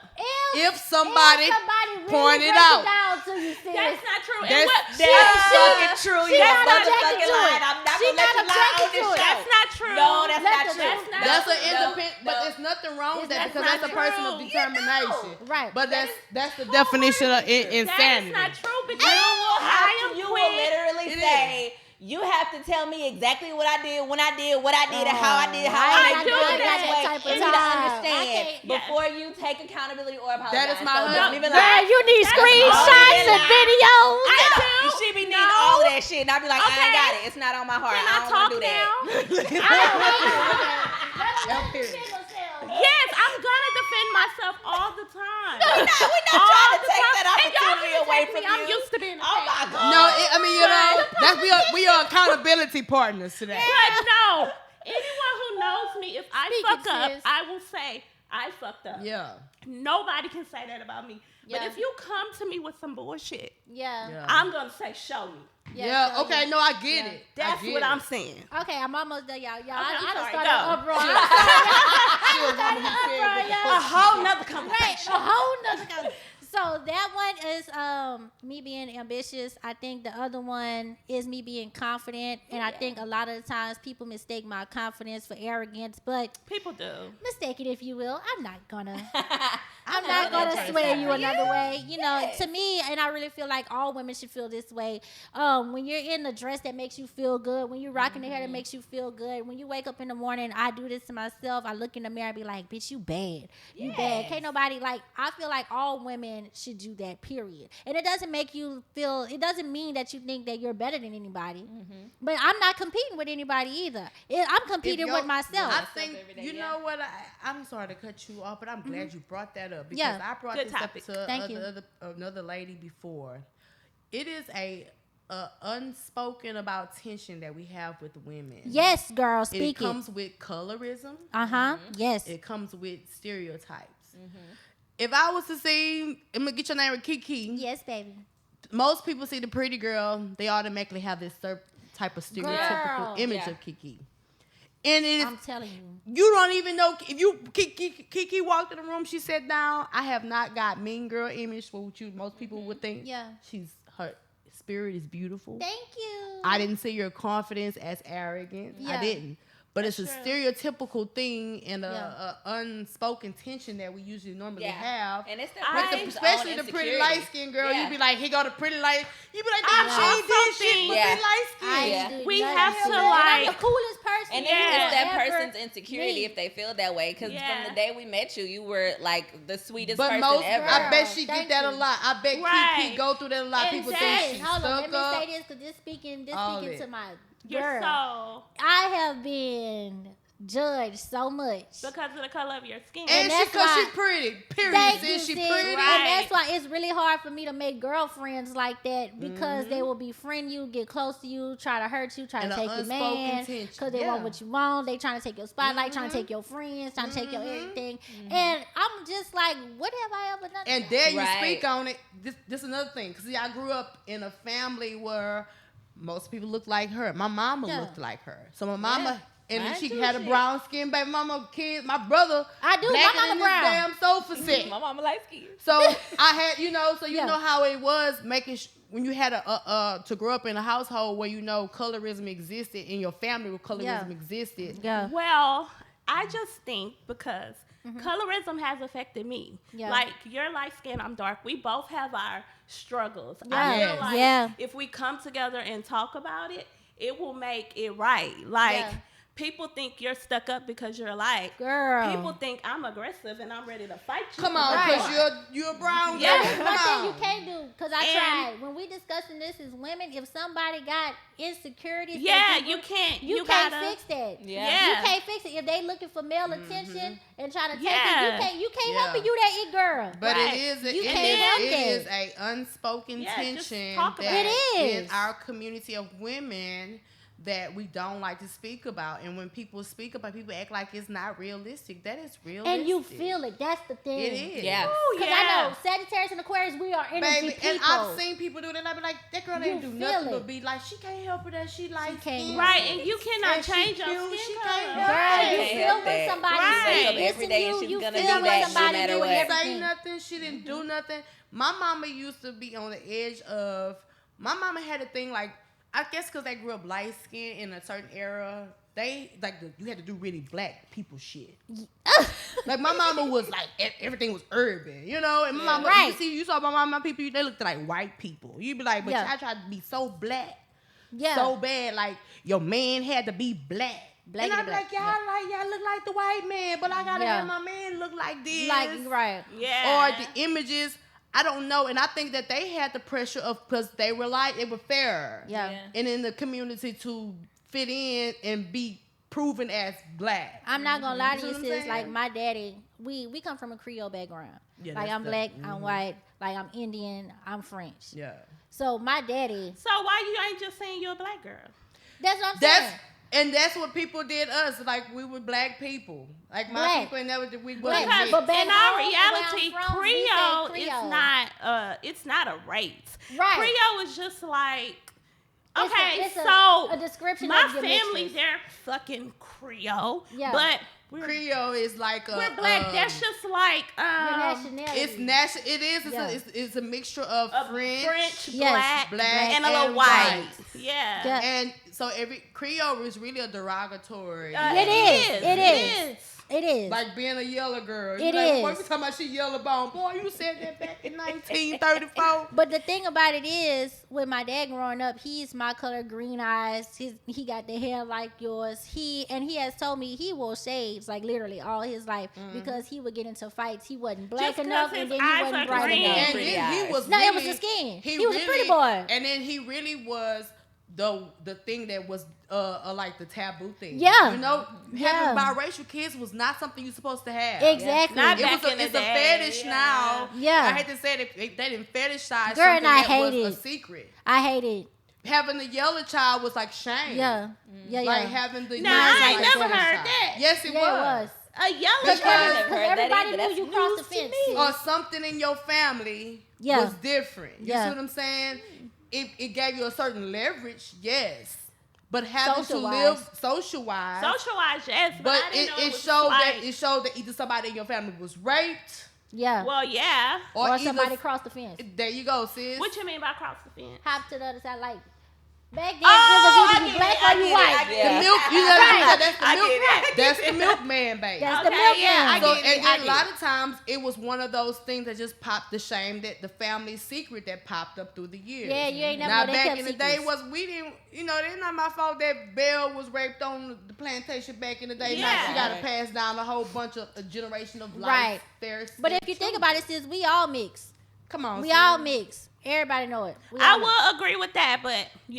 If somebody really point it break out. down to you, sis. That's not true. That's- And what, That's She- fucking true. she You not objecting motherfucking to lying. it. I'm not She gonna let not you lie on objecting this to it. show. that's not true. No, that's Let not the true. truth. That's not- That's No, an independent, but there's nothing wrong with that That's because not that's a person of true. determination. Right. But that's the definition of That is insanity. not true You because I am will quick. literally It say, you have to tell me exactly what I did, when I did, what I did, and how I did, how I I ain't did do it that this way. type of You need to time. I understand can't- yeah. before you take accountability or apologize. That is my So husband. don't even Girl, lie. you need That's screenshots all. and videos. I do. She be needing No. all that shit, and I be like, I Okay. ain't got it. It's not on my heart. Can I I don't talk want to do that. now? Yes, I'm gonna defend myself all the time. We're not All trying to the take time. that And y'all opportunity can away take from me. you. I'm used to being Oh my attacked. God. No, I mean, you know, that's we are accountability partners today. But no, anyone who knows me, if I Speak fuck it, up, sis. I will say I fucked up. Yeah. Nobody can say that about me. But Yeah. if you come to me with some bullshit, Yeah. Yeah. I'm gonna say, show me. Yeah, so, okay, no, I get it. That's what I'm saying. Okay, I'm almost there, y'all. Y'all, I'm I done sorry, started go. uproar. A whole nother Right, conversation. a whole nother conversation. So that one is me being ambitious. I think the other one is me being confident, and I think a lot of the times people mistake my confidence for arrogance. But People do. mistake it if you will. I'm not gonna. I'm I'm not gonna swear you another way. You know, Yes. to me, and I really feel like all women should feel this way. When you're in a dress that makes you feel good, when you're rocking the hair that makes you feel good, when you wake up in the morning, I do this to myself. I look in the mirror and be like, bitch, you bad. You bad. Can't nobody, like, I feel like all women should do that, period. And it doesn't make you feel, it doesn't mean that you think that you're better than anybody. But I'm not competing with anybody either. I'm competing with myself. I think, you know what, I'm sorry to cut you off, but I'm glad you brought that up because Yeah. I brought Good this topic. up Thank to you. another lady before. It is a unspoken about tension that we have with women. Yes, girl, It speak it. comes with colorism. Uh-huh. Yes. It comes with stereotypes. If I was to see, I'm gonna get your name with KeiKei. Yes, baby. Most people see the pretty girl, they automatically have this certain type of stereotypical Girl. image of KeiKei. And it is, I'm telling you. you don't even know if you KeiKei walked in the room, she sat down. I have not got mean girl image for what you most people would think. Yeah. Her spirit is beautiful. Thank you. I didn't see your confidence as arrogant. Yeah. I didn't. But That's it's a true. stereotypical thing and Yeah. a unspoken tension that we usually normally Yeah. have. And it's the I- person's Especially own the pretty insecurity. light skinned girl, Yeah. you be like, here go the pretty light. You be like, I damn, she ain't did also shit but think- be light I skinned. Yeah. ain't do We nothing. have to, And I'm like- the coolest person. And you then Yeah. it's that will ever person's insecurity meet. if they feel that way. Because Yeah. from the day we met you, you were like the sweetest But person most, ever. I bet Girl, she thank get that a you. lot. I bet Right. KeiKei go through that a lot. People think Exactly. she's Hold on, stuck let me up. say this because this speaking All to it. my You're girl. so I have been judged so much. because of the color of your skin. And that's she, cause why- she pretty. Period. Thank Sis, you, she sis. pretty. Right. And that's why it's really hard for me to make girlfriends like that because they will befriend you, get close to you, try to hurt you, try And to a take your unspoken man tension. because they Yeah. want what you want. They trying to take your spotlight, trying to take your friends, trying to take your everything. And I'm just like, what have I ever done? And dare you Right. speak on it. This another thing. Because I grew up in a family where most people looked like her. My mama Yeah. looked like her. So my mama, and Mine she too, had a shit. brown skin baby mama kid. My brother, I do. My blacker mama than this brown. damn sofa set. My mama light skin. So I had, so you Yeah. know how it was making when you had to grow up in a household where colorism existed in your family where colorism Yeah. existed. Yeah. Well, I just think because colorism has affected me. Yeah. Like, you're light skinned, I'm dark. We both have our struggles. I Yeah. feel like Yeah. if we come together and talk about it, it will make it right. Like, Yeah. people think you're stuck up because you're light. Girl. People think I'm aggressive and I'm ready to fight you. Come on, Right. because you're brown. Yeah. girl. That's Come one thing on. you can't do because I And- tried. When we discussing this as women, if somebody got insecurities, Yeah, that you can't. you gotta, can't fix that. Yeah. Yeah. You can't fix it if they looking for male attention and trying to take Yeah. it. You can't Yeah. help it. You that it girl. But Right. it is You can't help it that. is a unspoken Yeah, just tension talk about that it. It in is. our community of women that we don't like to speak about. And when people speak about, people act like it's not realistic. That is realistic. And you feel it. That's the thing. It is. Yeah. Ooh, Because yeah. I know Sagittarius and Aquarius, we are energy Baby, people. and I've seen people do that, and I be like, that girl You didn't do feel nothing it. but be like, she can't help it that she likes can't skin. help Right, and you cannot And she change your cute, skin she color. can't Girl, help you it. Can't feel help when that. somebody Right. say Wake up this every and day and you, she's you gonna feel do when that no somebody matter doing what. Say everything. nothing. She didn't do nothing. My mama used to be on the edge of. My mama had a thing like, I guess because they grew up light skinned in a certain era. They you had to do really black people shit. Like my mama was like everything was urban, and my mama. Right. You saw my mama people. They looked like white people. You be like, but Yeah. I tried to be so black, Yeah. so bad. Like your man had to be black. Black and and I'm black. like, y'all look like the white man, but I gotta Yeah. have my man look like this. like, right. Yeah. Or the images. I don't know, and I think that they had the pressure of because they were fair, Yeah. Yeah. and in the community to fit in and be proven as black. I'm not gonna lie to See you, what I'm sis. saying? Like my daddy, we come from a Creole background. Yeah, like that's I'm the- black, I'm white, like I'm Indian, I'm French. Yeah, So my daddy, So why you ain't just saying you're a black girl? that's what I'm saying. that's what people did us. Like we were black people. Like my Black. people never did. We Black. wasn't Because mixed. But back in our home, reality, where I'm from, we say Creole is Creole. not it's not a race. Right. Creole is just like Okay, it's so a description my of your family, mixtures. they're fucking Creole. Yeah. But we're Creole is like a. we're black. That's just like Your nationality. It's national. It is. Yeah. It's a mixture of French, Yes. black, and a little white. Yeah. Yeah. And so every Creole is really a derogatory. It is. It is. It is. Like being a yellow girl. It like, is. Boy, we talking about she yellow bone. Boy, you said that back in 1934. But the thing about it is, with my dad growing up, he's my color, green eyes. He got the hair like yours. He has told me he wore shades like literally all his life because he would get into fights. He wasn't black Just 'cause enough, his and then he eyes wasn't are bright green. enough. And Pretty then he eyes. was No, really, it was the skin. He was a pretty boy. And then he really was the thing that was like the taboo thing. Yeah. You know, Yeah. having biracial kids was not something you're supposed to have. Exactly. Not It back was in the it's day. a fetish now. Yeah. I hate to say it, they didn't fetishize Girl, something and I that hate was it. a secret. I hate it. Having a yellow child was like shame. Yeah. Yeah. Like Yeah. having the Now, Nice I ain't like never that. heard that. Yes, it Yeah, was. it was. A yellow Because- child. never Because heard that everybody either. knew That's you crossed the news to fence. me. sis. Or something in your family Yeah. was different. You Yeah. see what I'm saying? It gave you a certain leverage, yes. But having to Social-wise. live social-wise. Socialized, yes, but But I didn't know it was showed like, that either somebody in your family was raped Yeah. Well, yeah. or, Or either, somebody crossed the fence. There you go, sis. What you mean by cross the fence? Hop to the other side. Like back then, Oh, it was I either you get black it, I or you get it, white. I get The it. milk, you know what I'm Right. saying? That's the I milk. get it. That's the milkman, baby. That's Okay, the milk yeah, I man. So, get it. and I a get lot it. of times it was one of those things that just popped the shame that the family secret that popped up through the years. Yeah, you ain't never Now know they back kept in the secrets. day we didn't, it's not my fault that Belle was raped on the plantation back in the day. Now Yeah. she got to pass down a whole bunch of a generation of life. Right. There. But if you think about it, sis, we all mix. Come on, We sis. all mix. Everybody know it. We I all mix. will agree with that, but we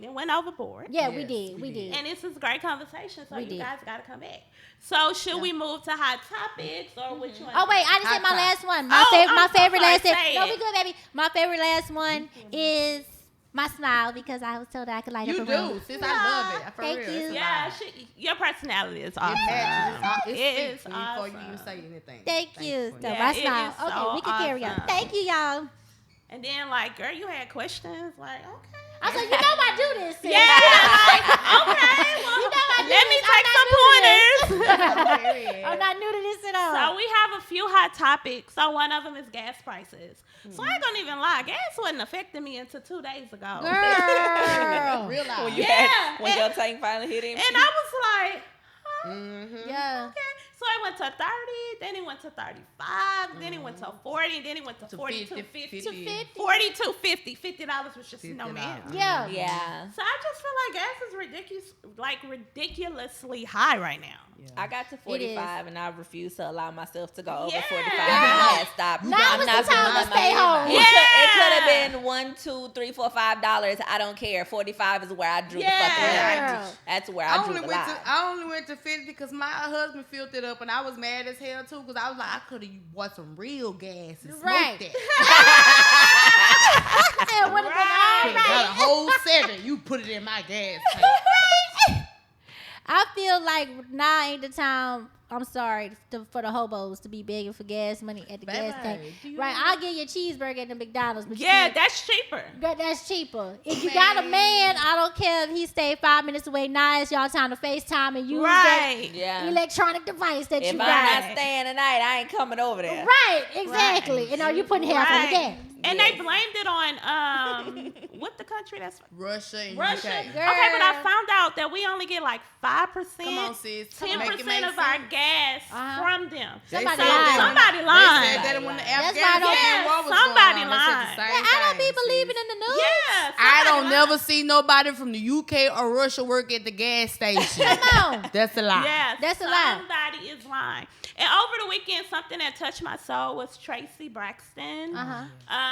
didn't went overboard. Yeah, Yes, we did. we We did. did. And this is a great conversation, so We you did. guys got to come back. So should we move to hot topics or which one? Oh wait, I just Hot said my top. last one. Oh, My I'm so favorite sorry, last. say No, it. we good, baby. My favorite last one is my smile because I was told that I could light You up a room. do, sis. I love it. For Thank real. you. It's a Yeah, vibe. your personality is It awesome. matches. It's It speaks is for you before you awesome. even say anything. Thank you. for So Yeah, my it smile. is Okay, so we can carry on. awesome. Thank you, y'all. And then, like, girl, you had questions. Like, okay. I was like, you know I do this. sis. Yeah, like, okay. Well, You know I do let me this. take some pointers. Period. I'm not new to this at all. So we have a few hot topics. So one of them is gas prices. So I ain't gonna even lie, gas wasn't affecting me until 2 days ago. Girl. Real life. When you Yeah, had, when and- your tank finally hit him. And I was like, huh? Mm-hmm. Yeah. Okay. So it went to 30, then it went to 35, then it went to 40, then it went to To 42, 50, 50, 50. 42, 50. $50 was just no $50. man. Yeah. Yeah. So I just feel like gas is ridiculously high right now. I got to It is. 45 and I refused to allow myself to go over Yeah. 45. Girl. And I had stopped. Now I'm is not the time gonna to let stay my- home. It could have Yeah. been $1, $2, $3, $4, $5. I don't care. 45 is where I drew the Yeah. fucking line. Girl. That's where I drew the line. I only went to 50 because my husband filled it up and I was mad as hell too because I was like, I could have bought some real gas and smoked Right. that. It would have been all Got a right. whole 7. You put it in my gas tank. I feel like now ain't the time. I'm sorry for the hobos to be begging for gas money at the gas tank. do you Right, I'll get you a cheeseburger at the McDonald's, but you Yeah, can't- that's cheaper. that's cheaper. If you got a man, I don't care if he stayed 5 minutes away. Now it's y'all time to FaceTime and use Right. Yeah. that electronic device that If you I'm got. not staying tonight, I ain't coming over there. Right, exactly. You know, you putting half on the gas. And Yes. they blamed it on what the country that's Russia and Russia. UK. Girl. Okay, but I found out that we only get like 5%, Come on, sis. 10% of our gas Uh-huh. from them. They Somebody said lied. that when- Somebody They lying. said that when the That's Afghanistan why I don't- war was somebody going on. They said lying. the same I don't be thing, believing sis. in the news. Yeah, I don't somebody never lying. see nobody from the UK or Russia work at the gas station. Come on. That's a lie. Yeah, That's a lie. Somebody is lying. And over the weekend, something that touched my soul was Tracy Braxton. Uh-huh.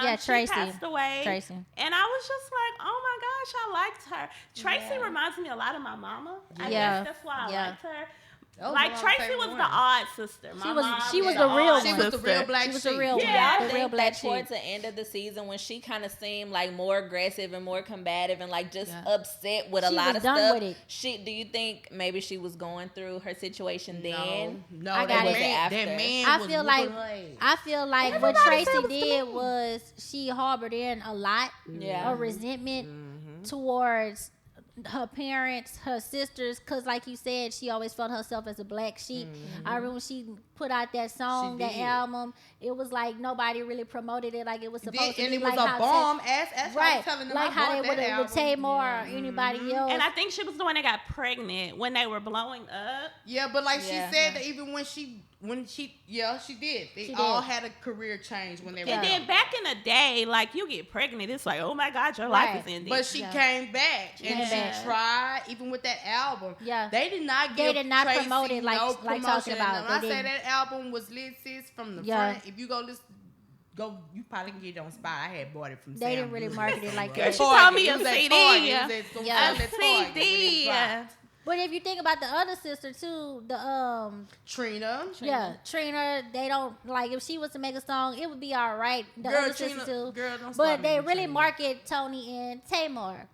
Yeah, Tracy. She passed away. Tracy. And I was just like, oh my gosh, I liked her. Tracy reminds me a lot of my mama. I Yeah. guess that's why I Yeah. liked her. That was Like one of my Tracy favorite was ones. the odd sister. My was- mom she was the the real odd She one. was the real sister. black She was the sheep. real one. Yeah, the I real think black that sheep. towards the end of the season when she kind of seemed like more aggressive and more combative and like just Yeah. upset with a She lot was of done stuff. with it. Do you think maybe she was going through her situation then? No, I that got it. man, After. that man I was feel like whooping her ass. I feel like what Everybody Tracy said it was the did man. was she harbored in a lot Yeah. of resentment towards her parents, her sisters, because like you said, she always felt herself as a black sheep. I remember when she put out that song, that album, it was like nobody really promoted it like it was supposed to be. And it like was a how bomb ass. That's what I right, was telling them. like I how bought they that would album. with Tamar or anybody else. And I think she was the one that got pregnant when they were blowing up. Yeah, but like Yeah. she said that even when she she did. They She all did. had a career change when they were And then young. back in the day, like you get pregnant, it's like, oh my God, your life Right. is ending. But she came back and came she back. tried, even with that album. Yeah. They did not They give did not Tracy promote it like- no like promotion. talking about. And when I They say didn't. that album was lit, sis, from the Yeah. front. If you go listen, you probably can get it on spot. I had bought it from They Sam didn't really Goody. market it like Girl, that. she told me It a was at CD. Target. It was at some Yeah. sale at Target when it CD. dropped. But if you think about the other sister too, the Trina. Trina, they don't like if she was to make a song, it would be all right. The Girl, other Trina- sister too, girl, don't start but they making really Trina. market Tony and Tamar.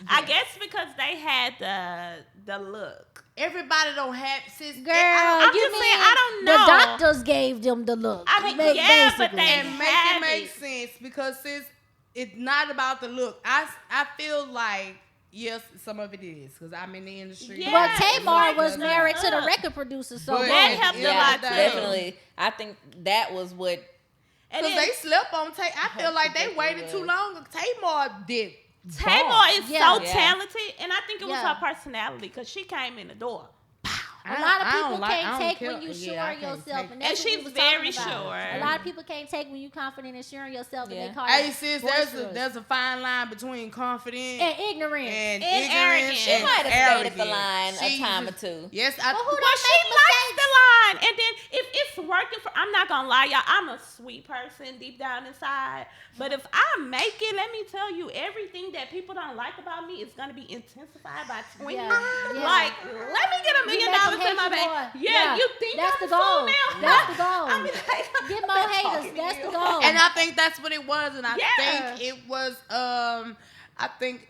I guess because they had the look. Everybody don't have sis. Girl, I'm you just mean saying, I don't the know. doctors gave them the look? I mean, ba- yeah, but basically. they And make had it make it. sense because sis, it's not about the look. I feel like yes, some of it is because I'm in the industry. Yeah. Well, it's Tamar like was the married to the look. record producer, so But- That boom. helped a Yeah, lot too. Definitely. I think that was what. And Because then they slept on Tamar. I feel like they think waited they too would. long. Tamar did. Tamar bomb. is Yeah. so Yeah. talented, and I think it was Yeah. her personality because she came in the door. A lot of I don't people like- I can't don't take care- when you yeah, sure I can't yourself, take- and that's And what we she's was very talking about. sure. A lot of people can't take when you confident and sure in yourself, Yeah. and they call Hey you sis, boisterous. there's a fine line between confident and ignorant. and And ignorant arrogant. She and might have stayed at the arrogant. line a She time or just- two. Yes, But who Well, don't she make likes mistakes? the line, and then if it's working for, I'm not gonna lie, y'all. I'm a sweet person deep down inside, but if I make it, let me tell you, everything that people don't like about me is gonna be intensified by 20. Yeah. Like, let me get $1 million make them in my hate you bank. more. Yeah, you think That's I'm the a fool goal. now? That's the goal. I mean, like, Get more haters. That's the goal. and I think that's what it was, and I Yeah. think it was I think.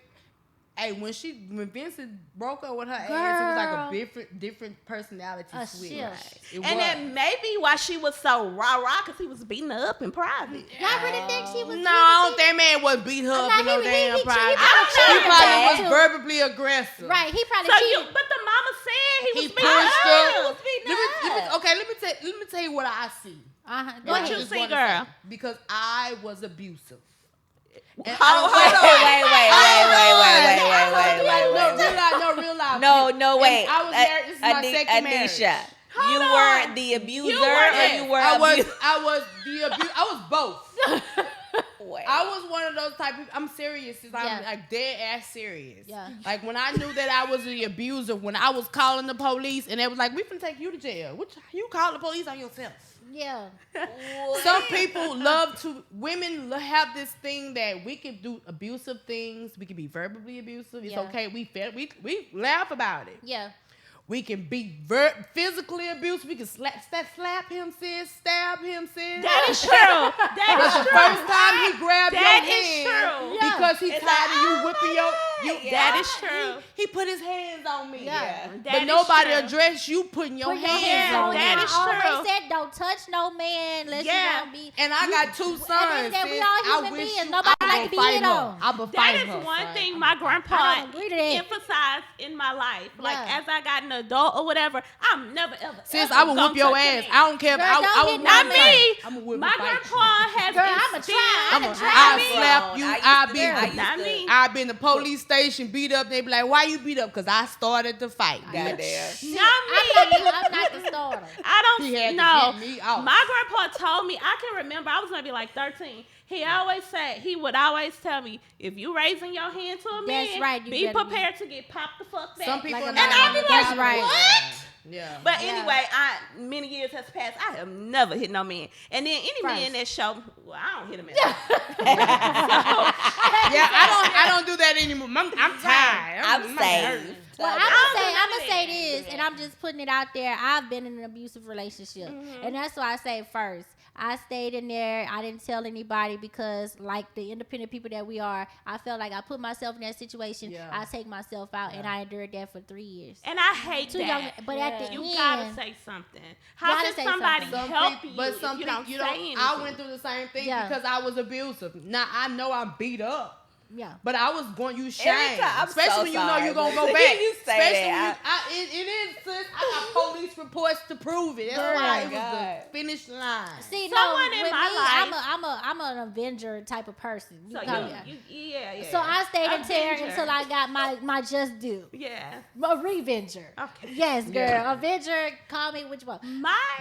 Hey, when Vincent broke up with her ass, it was like Girl. a different personality A switch. shift. It and was. then maybe why she was so rah-rah, because he was beating her up in private. Y'all really think she was? No, I don't think man wasn't beat her up Nah, in no he- damn he private. probably He cheated probably on was her. verbally aggressive. Right, he probably So cheated. but the mama said he He was pushed beating her. her. He was beating her. Okay, let me tell you what I see. Go What ahead. you I just see, wanna girl? say, because I was abusive. And Hold Wait, on. real life. No, wait. I was married. This is my second marriage. Anisha, you Hold were on. the abuser You were or it. you were I was abused? the abuse. I was both. Wait. I was one of those type of I'm serious. I'm Yeah. like dead ass serious. Yeah. Like when I knew that I was the abuser, when I was calling the police and they was like, "We finna take you to jail." Which you call the police on yourself. Yeah. Some people women have this thing that we can do abusive things. We can be verbally abusive. It's Yeah. okay. We laugh about it. Yeah. We can be physically abusive. We can slap him, sis. Stab him, sis. That is true. That But is the true. first time he grabbed That your is hand true. Yeah. because he It's tired like, of you oh whipping my your. God. That is true. He put his hands on me. Yeah. That But is nobody true. addressed you putting your Put your hands hands on on me. that him. is I always true. said don't touch no man unless Yeah. you don't be. And I got two sons. At the end of the day, we sis. all I human wish beings. you- Nobody I like would to be fight hit her. on. I would That fight is her. one son. thing I'm my gonna fight her. I grandpa don't agree to that. emphasized in my life. Like Yeah. as I got an adult or whatever, I'm never ever. Sis, ever I will gonna whoop your touch a ass. man. I don't care. Girl, I don't will hit Not no me. I'm gonna whip My and fight you. grandpa has Girl, I'ma instilled- try. I done tried. I'll me. slap you. I used I'll to be. do- I used Not to- me. I've been to police station, beat up. They be like, "Why you beat up?" Because I started the fight. Goddamn. bitch. Not me. I'm not the starter. I don't He had to know. get me out. My grandpa told me, I can remember, I was maybe like 13. He would always tell me, if you raising your hand to a man, That's right, you be better be. prepared to get popped the fuck back. Some people Like a are man. not And I be on like, That's right. what? Yeah. But Yeah. anyway, many years has passed. I have never hit no man. And then any Right. man that show, well, I don't hit a man. Yeah, I don't do that anymore. I'm tired. I'm my saved. nerves. Well, I I'm don't gonna do say that. this, and I'm just putting it out there. I've been in an abusive relationship, and that's why I say first. I stayed in there. I didn't tell anybody because, like the independent people that we are, I felt like I put myself in that situation. Yeah. I take myself out, and I endured that for 3 years. And I hate Too that. young, but at the You end, gotta say something. How Gotta can say somebody something. help you But if some you people, don't say anything? I went through the same thing Yeah. because I was abusive. Now I know I'm beat up. Yeah. But I was going to use shame. I'm Especially so when you know sorry, you're going to but go back. you say Especially that. when it is, sis. I got police reports to prove it. That's why it was God. the finish line. See, Someone no, in with my me, life- I'm an Avenger type of person. You So call me- yeah. So I stayed in terror Avenger. until I got my just due. Yeah. A revenger. Okay. Yes, girl. Yeah. Avenger, call me which one.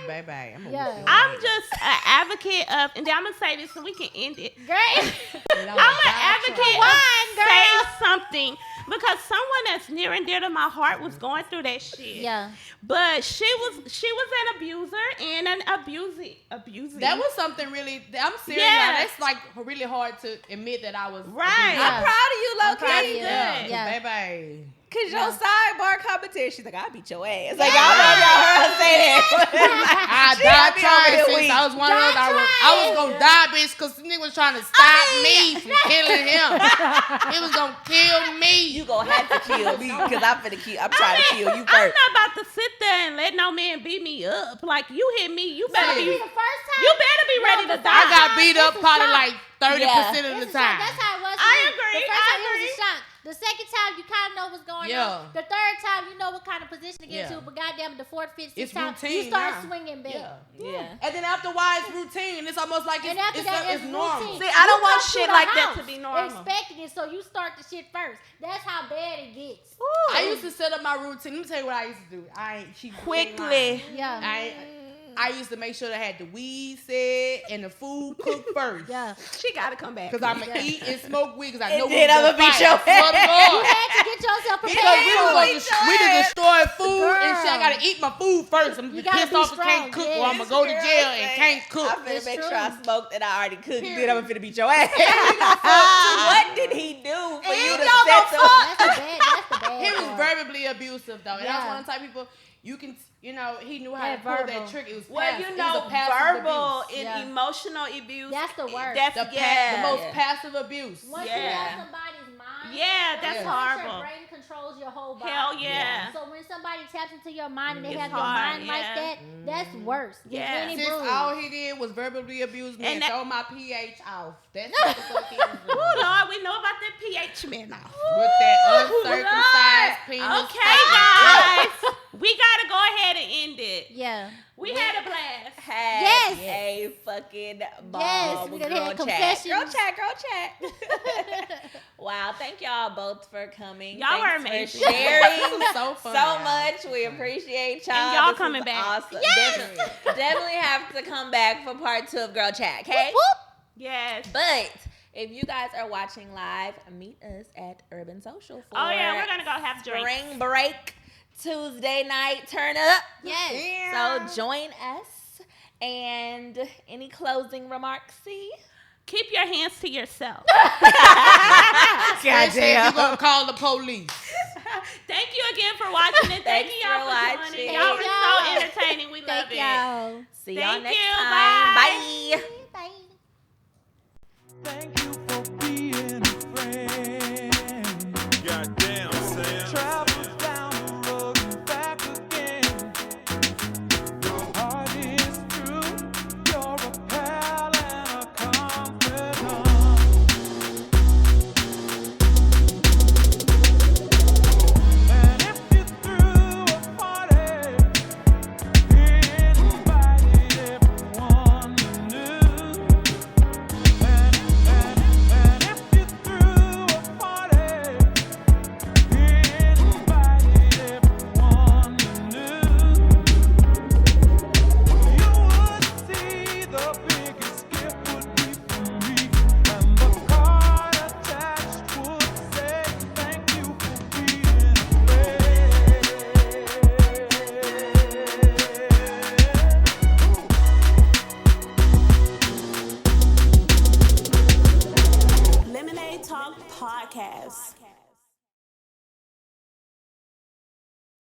Baby, I'm Yeah. I'm just an advocate of, and then I'm gonna say this so we can end it. Great. I'm an advocate of Wine, say girl. something because someone that's near and dear to my heart was going through that shit. Yeah. But she was an abuser and an abusee. That was something really. I'm serious. Yeah. Now. That's like really hard to admit that I was. Right. I'm proud of you, I'm proud of Loki. you. Good. Yeah. Baby. Cause your sidebar commentary, she's like, I'll beat your ass. Like, y'all know y'all heard her say that. I She died had me over trying here since weak. I was one of those. I was gonna die, bitch, because the nigga was trying to stop me from killing him. He was gonna kill me. You gonna have to kill me because I'm trying to kill you I'm first. not about to sit there and let no man beat me up. Like you hit me, you better That'll be. be the first time. You better be ready to die. I got beat up It's a probably shock. like 30% of the It's a shock. time. That's how it was. I for me. agree, The first I time it was agree. a shock. The second time you kind of know what's going Yeah. on. The third time you know what kind of position to get Yeah. into. But goddamn, the fourth, fifth, It's sixth time routine you start now. swinging back. Yeah. Yeah. And then after a while, it's routine. It's almost like And after that, it's normal. routine. See, I don't You want come shit to the like that to house be normal. Expecting it, so you start the shit first. That's how bad it gets. I used to set up my routine. Let me tell you what I used to do. She Quickly. Yeah. I used to make sure that I had the weed set and the food cooked first. Yeah. She gotta come back. Because I'm going to eat and smoke weed because I And know then we I'ma gonna beat fight. your I swear to You God. had to get yourself Because prepared. we was beat your we done ass. destroyed food and shit. I Girl. gotta eat my food first. I'm You gotta pissed be off and strong, can't cook, or yeah. I'm gonna go to jail and can't cook. I'm finna It's make true. sure I smoked and I already cooked. Period. Then I'm finna beat your ass. So what did he do for you to set the That's the bad He was part. verbally abusive though, and I was Yeah. one of the type of people you can, he knew how Yeah, to pull verbal. that trick. It was Well, passive. you It know, was a passive verbal abuse. and Yeah. emotional abuse. That's the worst. That's The most passive abuse. Once you Yeah. have somebody's mind, Yeah, that's once horrible. Your brain controls your whole body. Hell yeah. So when somebody taps into your mind and they It's have your hard, mind like yeah. that, that's worse. than Yeah. any Since bruise. all he did was verbally abuse me And and that- throw my pH off. That's what the fuck he was doing. Oh Lord, we know about that pH man now. With that uncircumcised penis. Okay, guys, we gotta go ahead and end it. Yeah. We had a blast. Had Yes. a fucking ball Yes, we with done girl had chat. confessions. Girl chat. Wow, thank y'all both for coming. Y'all were Thanks amazing. for sharing So fun. so much. We appreciate y'all. And y'all This coming was back. Awesome. Yes. Definitely have to come back for part 2 of Girl Chat, okay? Yes. But if you guys are watching live, meet us at Urban Social for Oh yeah, we're gonna go have drinks. Spring Break Tuesday night turn up. Yes. So join us. And any closing remarks, see? Keep your hands to yourself. Especially if you gonna call the police. Thank you again for watching and thank Thanks you y'all for for watching. joining. Y'all were so Thank y'all. entertaining. We love Thank it. y'all. See y'all Thank next you. time. Bye. Bye. Bye. Thank you.